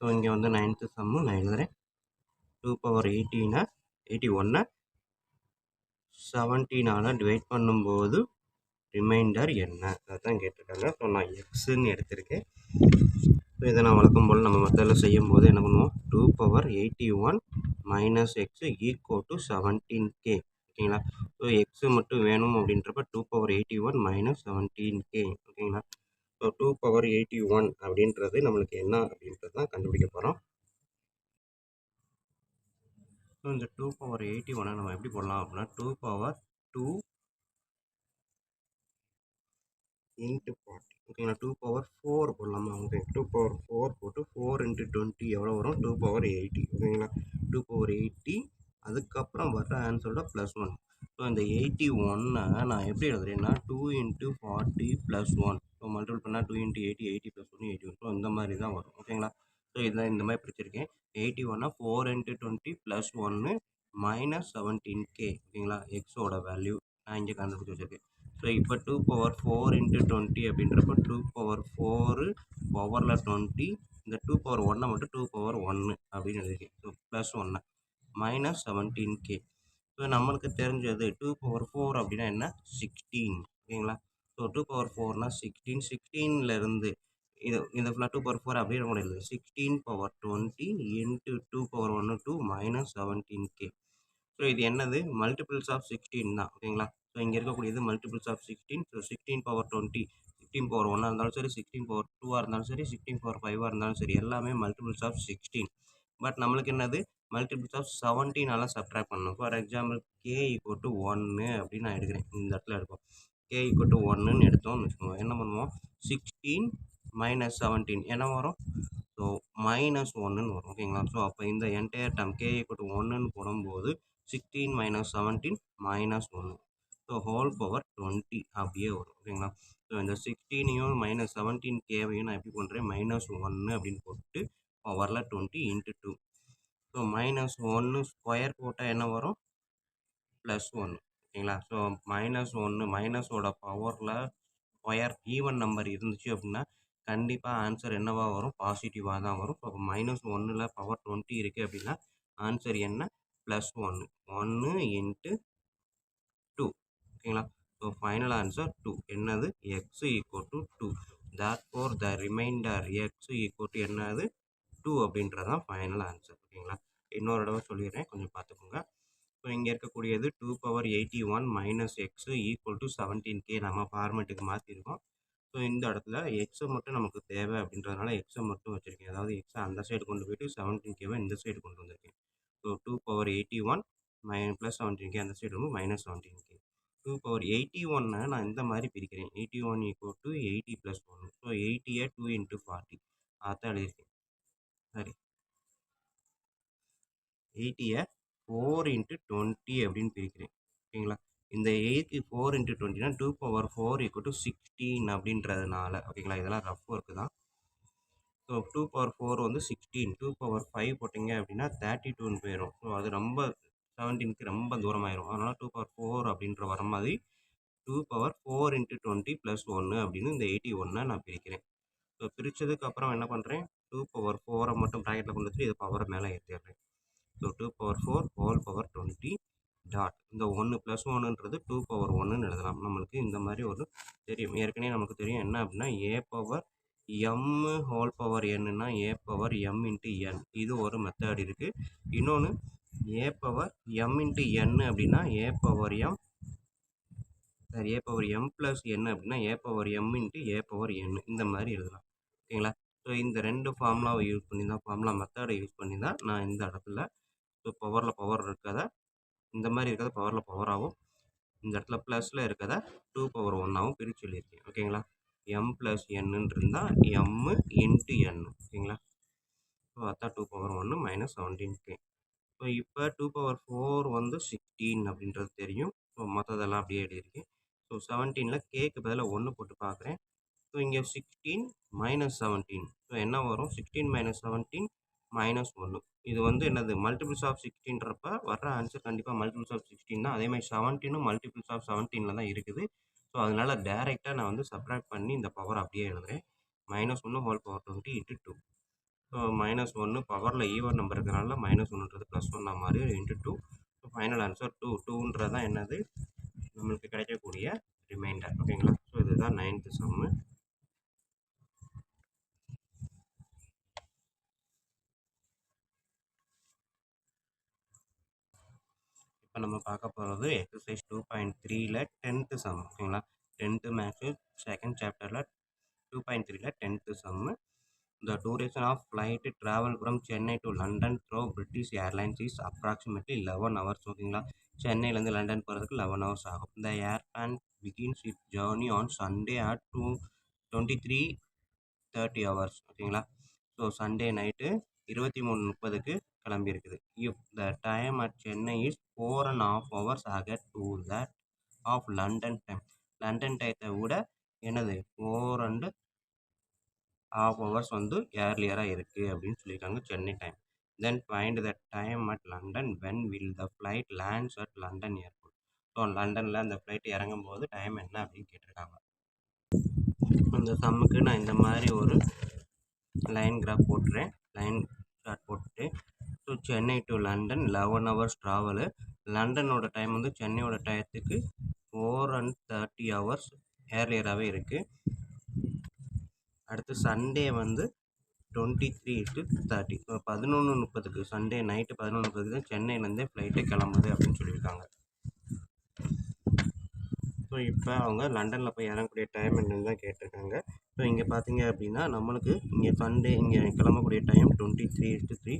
ஸோ இங்கே வந்து 9th சம்மு நான் எழுதுகிறேன். 2 power 81 17ஆல் டிவைட் பண்ணும்போது ரிமைண்டர் என்ன அதுதான் கேட்டிருக்காங்க. ஸோ நான் எக்ஸுன்னு எடுத்திருக்கேன். ஸோ இதை நான் வழக்கம் போல் நம்ம மெத்தடில் செய்யும் போது என்ன பண்ணுவோம்? 2 power 81 minus X equal to 17k. ஓகேங்களா? ஸோ எக்ஸு மட்டும் வேணும் அப்படின்றப்ப 2 power 81 மைனஸ் 17k. ஓகேங்களா? ஸோ 2 power 81 அப்படின்றது நம்மளுக்கு என்ன அப்படின்றது தான் கண்டுபிடிக்க போகிறோம். ஸோ இந்த 2 power 81 நம்ம எப்படி போடலாம் அப்படின்னா 2 power 2 into 40. ஓகேங்களா? 2 power 4 போடலாமா? ஓகே, 2 power 4 போட்டு 4 into 20 எவ்வளோ வரும்? 2 power 80. ஓகேங்களா? 2 power 80 அதுக்கப்புறம் வர ஆன்சரோட +1. ஸோ இந்த 81 நான் எப்படி எழுதுறேன்னா 2 into 40 +1. ஸோ மல்டிபிள் பண்ணால் 2 into 80 80 + 1 81. ஸோ இந்த மாதிரி தான் வரும். ஓகேங்களா? ஸோ இதான் இந்த மாதிரி பிடிச்சிருக்கேன். 81 4 into 20 +1 மைனஸ் 17k. ஓகேங்களா? எக்ஸோட வேல்யூ நான் இங்கே கண்டுபிடிச்சி வச்சுருக்கேன். ஸோ இப்போ 2 power 4 into 20 அப்படின்றப்ப 2 power 4 பவரில் 20. இந்த 2 power 1 மட்டும் 2 power 1 அப்படின்னு எழுதிருக்கேன். So +1 minus 17k. ஸோ நம்மளுக்கு தெரிஞ்சது 2 power 4 அப்படின்னா என்ன? 16. ஓகேங்களா? So 2 power 4னா 16. 16லேருந்து இந்த ஃபுல்லாக 2 power 4 அப்படியே கூட எழுது. 16 power 20 into 2 power 1 2 minus 17k. So இது என்னது? மல்டிபிள்ஸ் ஆஃப் 16 தான். ஓகேங்களா? ஸோ இங்கே இருக்கக்கூடியது multiples of 16. So 16 power 20, 16 power 1 இருந்தாலும் சரி, 16 பவர் 2 இருந்தாலும் சரி, 16 பவர் 5 இருந்தாலும் சரி, எல்லாமே மல்டிபிள்ஸ் ஆஃப் 16. பட் நம்மளுக்கு என்னது மல்டிபிள்ஸ் ஆஃப் 17ஆல் சப்ட்ராக்ட் பண்ணணும். ஃபார் எக்ஸாம்பிள் k = 1 அப்படின்னு நான் எடுக்கிறேன். இந்த இடத்துல எடுப்போம். k = 1ன்னு எடுத்தோம்னு வச்சுக்கோங்க. என்ன பண்ணுவோம், 16 - 17 என்ன வரும்? ஸோ -1ன்னு வரும். ஓகேங்களா? ஸோ அப்போ இந்த என்டையர் டேர்ம் k = 1ன்னு போடும்போது 16 - 17 -1. ஸோ ஹோல் பவர் 20 அப்படியே வரும். ஓகேங்களா? ஸோ இந்த 16ஐயும் -17kவையும் நான் எப்படி பண்ணுறேன், -1 அப்படின்னு போட்டு பவரில் 20 × 2. ஸோ -1 ஸ்கொயர் போட்டால் என்ன வரும், +1. ஓகேங்களா? ஸோ -1 மைனஸோட பவரில் ஸ்கொயர் ஈவன் நம்பர் இருந்துச்சு அப்படின்னா கண்டிப்பாக ஆன்சர் என்னவா வரும், பாசிட்டிவாக தான் வரும். ஸோ அப்போ -1ல் பவர் 20 இருக்குது அப்படின்னா ஆன்சர் என்ன, +1. 1 × 2. ஓகேங்களா? So final answer 2. என்னது, x = 2. therefore the remainder x = என்னது, 2 அப்படின்றது தான் ஃபைனல் ஆன்சர். ஓகேங்களா? இன்னொரு தடவை சொல்லிடுறேன், கொஞ்சம் பார்த்துக்கோங்க. ஸோ இங்கே இருக்கக்கூடியது 2^81 - x = 17k நம்ம ஃபார்மேட்டுக்கு மாற்றிருக்கோம். ஸோ இந்த இடத்துல எக்ஸை மட்டும் நமக்கு தேவை அப்படின்றதுனால எக்ஸை மட்டும் வச்சுருக்கேன். அதாவது எக்ஸை அந்த சைடு கொண்டு போயிட்டு 17kவை இந்த சைடு கொண்டு வந்திருக்கேன். ஸோ 2^81 + 17k அந்த சைடு வந்து -17k. 2^81 நான் இந்த மாதிரி பிரிக்கிறேன். 81 = 80 + 1. ஸோ 80யை 2 × 40 அதான் எழுதியிருக்கேன். சரி, 80யை 4 × 20 அப்படின்னு பிரிக்கிறேன். ஓகேங்களா? இந்த 8க்கு 4 × 20னா 2^4 = 16 அப்படின்றதுனால. ஓகேங்களா? இதெல்லாம் ரஃப் ஒர்க்கு தான். ஸோ 2^4 வந்து 16, 2^5 போட்டிங்க அப்படின்னா 32ன்னு போயிடும். ஸோ அது ரொம்ப 17க்கு ரொம்ப தூரமாயிரும். அதனால் 2^4 அப்படின்ற வர மாதிரி 2^4 × 20 + 1 அப்படின்னு இந்த 81 நான் பிரிக்கிறேன். ஸோ பிரித்ததுக்கு அப்புறம் என்ன பண்ணுறேன், 2^4 மட்டும் ப்ராக்கெட்டில் கொண்டு வச்சுட்டு இது பவரை மேலே ஏற்றிடுறேன். ஸோ 2^4 ஹோல் பவர் 20 டாட் இந்த 1 + 1ன்றது 2^1ன்னு எழுதலாம். நம்மளுக்கு இந்த மாதிரி ஒரு தெரியும், ஏற்கனவே நமக்கு தெரியும் என்ன அப்படின்னா a^m whole power nன்னா a^m × n. இது ஒரு மெத்தட் இருக்குது. இன்னொன்று a^m × n அப்படின்னா a^m a^m + n அப்படின்னா a^m × a^n இந்த மாதிரி எழுதலாம். ஓகேங்களா? ஸோ இந்த 2 ஃபார்முலாவை யூஸ் பண்ணி தான், ஃபார்முலா மெத்தடை யூஸ் பண்ணி தான் நான் இந்த இடத்துல ஸோ பவரில் பவர் இருக்கதை இந்த மாதிரி இருக்கிறத பவரில் பவராகவும், இந்த இடத்துல ப்ளஸில் இருக்கிறத 2^1ஆகவும் பிரித்து சொல்லியிருக்கேன். ஓகேங்களா? m + n இருந்தால் m × n. ஓகேங்களா? ஸோ அதான் 2^1 - 17k. ஸோ இப்போ 2^4 வந்து 16 அப்படின்றது தெரியும். ஸோ மற்றதெல்லாம் அப்படியே எழுதியிருக்கேன். ஸோ 17ல் கேக்கு பதிலாக 1 போட்டு பார்க்குறேன். ஸோ இங்கே 16 - 17. ஸோ என்ன வரும், 16 - 17 -1. இது வந்து என்னது, மல்டிபிள்ஸ் ஆஃப் 16ன்றப்ப வர்ற ஆன்சர் கண்டிப்பாக மல்டிபிள்ஸ் ஆஃப் 16 தான். அதேமாதிரி 17ம் மல்டிபிள்ஸ் ஆஃப் 17ல் தான் இருக்குது. ஸோ அதனால் டேரெக்டாக நான் வந்து சப்ராக்ட் பண்ணி இந்த பவர் அப்படியே எழுதுறேன். -1 ஹோல் பவர் 20 × 2. ஸோ -1 பவரில் ஈவன் நம்பர் இருக்கிறனால -1ன்றது +1 மாதிரி × 2. So final answer 2. 2ன்றது தான் என்னது, நம்மளுக்கு கிடைக்கக்கூடிய ரிமைண்டர். ஓகேங்களா? ஸோ இதுதான் 9th சம்மு. இப்போ நம்ம பார்க்க போகிறது எக்ஸசைஸ் 2.3ல் 10th சம். ஓகேங்களா? 10th மேக்ஸு செகண்ட் சாப்டரில் 2.3ல் 10th Jammu. The duration of flight travel from Chennai to London through British Airlines is approximately 11 hours. ஓகேங்களா? சென்னையிலேருந்து லண்டன் போகிறதுக்கு 11 hours ஆகும். The airplane begins its journey on Sunday at 23:30 hours. ஓகேங்களா? ஸோ Sunday night 23:30க்கு கிளம்பியிருக்குது. If the time at Chennai is 4.5 hours ahead to that of London time. London டயத்தை விட என்னது 4.5 hours வந்து ஏர்லியராக இருக்குது அப்படின்னு சொல்லியிருக்காங்க Chennai time. Then find the time at London. When will the flight lands at London airport? So லண்டனில் அந்த flight இறங்கும் போது டைம் என்ன அப்படின்னு கேட்டிருக்காங்க. அந்த சம்முக்கு நான் இந்த மாதிரி ஒரு லைன் கிராஃப் போட்டுறேன், லைன் சார்ட் போட்டுட்டு. So Chennai to London 11 hours travel. லண்டனோட டைம் வந்து சென்னையோட டயத்துக்கு 4:30 hours ஏர்லியராகவே இருக்குது. அடுத்து சண்டே வந்து 23:30. ஸோ 11:30க்கு சண்டே நைட்டு 11:30க்கு தான் சென்னையிலேருந்தே ஃப்ளைட்டே கிளம்புது அப்படின்னு சொல்லியிருக்காங்க. ஸோ இப்போ அவங்க லண்டனில் போய் இறங்கக்கூடிய டைம் என்னன்னு தான் கேட்டிருக்காங்க. ஸோ இங்கே பார்த்தீங்க அப்படின்னா நம்மளுக்கு இங்கே சண்டே இங்கே கிளம்பக்கூடிய டைம் 23:3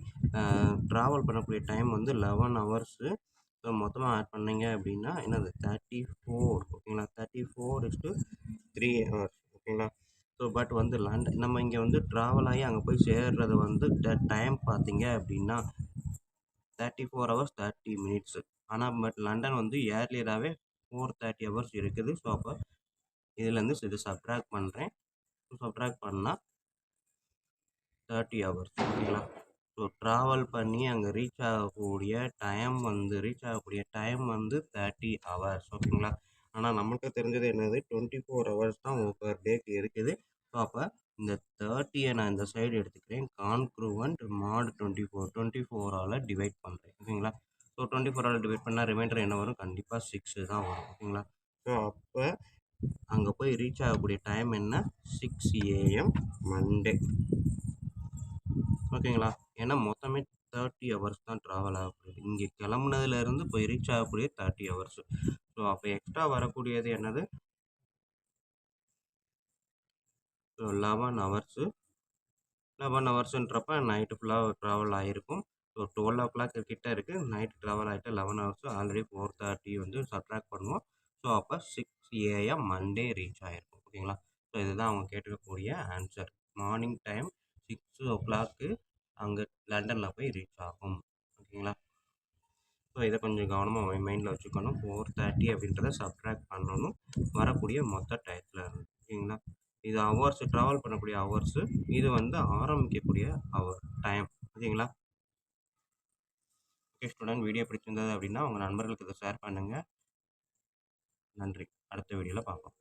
ட்ராவல் பண்ணக்கூடிய டைம் வந்து 11 ஹவர்ஸு. ஸோ மொத்தமாக ஆட் பண்ணீங்க அப்படின்னா என்னது 34 ஓகேங்களா. 34:3 ஹவர்ஸ் ஓகேங்களா. ஸோ பட் வந்து நம்ம இங்கே வந்து ட்ராவல் ஆகி அங்கே போய் சேர்றது வந்து டைம் பார்த்தீங்க அப்படின்னா 34 ஹவர்ஸ் 30 மினிட்ஸு. ஆனால் பட் லண்டன் வந்து ஏர்லியராகவே 4:30 ஹவர்ஸ் இருக்குது. ஸோ அப்போ இதுலேருந்து இது சப்ட்ராக்ட் பண்ணுறேன். சப்ட்ராக்ட் பண்ணால் 30 ஹவர்ஸ் ஓகேங்களா. ஸோ ட்ராவல் பண்ணி அங்கே ரீச் ஆகக்கூடிய டைம் வந்து 30 ஹவர்ஸ் ஓகேங்களா. ஆனால் நம்மளுக்கு தெரிஞ்சது என்னது 24 ஹவர்ஸ் தான் பர் டேக்கு இருக்குது. ஸோ அப்போ இந்த 30யை நான் இந்த சைடு எடுத்துக்கிறேன். கான்க்ரூவன்ட் மாட் 24 டிவைட் பண்ணுறேன் ஓகேங்களா. ஸோ 24 டிவைட் பண்ணால் ரிமைண்டர் என்ன வரும்? கண்டிப்பாக 6 தான் வரும் ஓகேங்களா. ஸோ அப்போ அங்கே போய் ரீச் ஆகக்கூடிய டைம் என்ன? 6 AM மண்டே ஓகேங்களா. ஏன்னா மொத்தமே 30 ஹவர்ஸ் தான் ட்ராவல் ஆகக்கூடியது. இங்கே கிளம்புனதுலேருந்து போய் ரீச் ஆகக்கூடிய 30 ஹவர்ஸ். ஸோ அப்போ எக்ஸ்ட்ரா வரக்கூடியது என்னது? ஸோ 11 ஹவர்ஸுன்றப்ப நைட்டு ஃபுல்லாக ட்ராவல் ஆகிருக்கும். ஸோ 12 கிட்ட இருக்குது. நைட் ட்ராவல் ஆகிட்டு 11 ஹவர்ஸ் ஆல்ரெடி 4:30 வந்து சப்ட்ராக்ட் பண்ணுவோம். ஸோ அப்போ 6 AM மண்டே ரீச் ஆகிருக்கும் ஓகேங்களா. ஸோ இதுதான் அவங்க கேட்டுக்கக்கூடிய ஆன்சர். மார்னிங் டைம் 6 அங்கே லண்டனில் போய் ரீச் ஆகும் ஓகேங்களா. ஸோ இதை கொஞ்சம் கவனமாக மைண்டில் வச்சுக்கணும். 4:30 அப்படின்றத சப்ட்ராக்ட் பண்ணணும் வரக்கூடிய மொத்த டயத்தில் இருந்து ஓகேங்களா. இது ஹவர்ஸ் ட்ராவல் பண்ணக்கூடிய ஹவர்ஸு. இது வந்து ஆரம்பிக்கக்கூடிய டைம் ஓகேங்களா. ஓகே ஸ்டூடெண்ட், வீடியோ பிடிச்சிருந்தது அப்படின்னா உங்கள் நண்பர்களுக்கு இதை ஷேர் பண்ணுங்கள். நன்றி. அடுத்த வீடியோவில் பார்ப்போம்.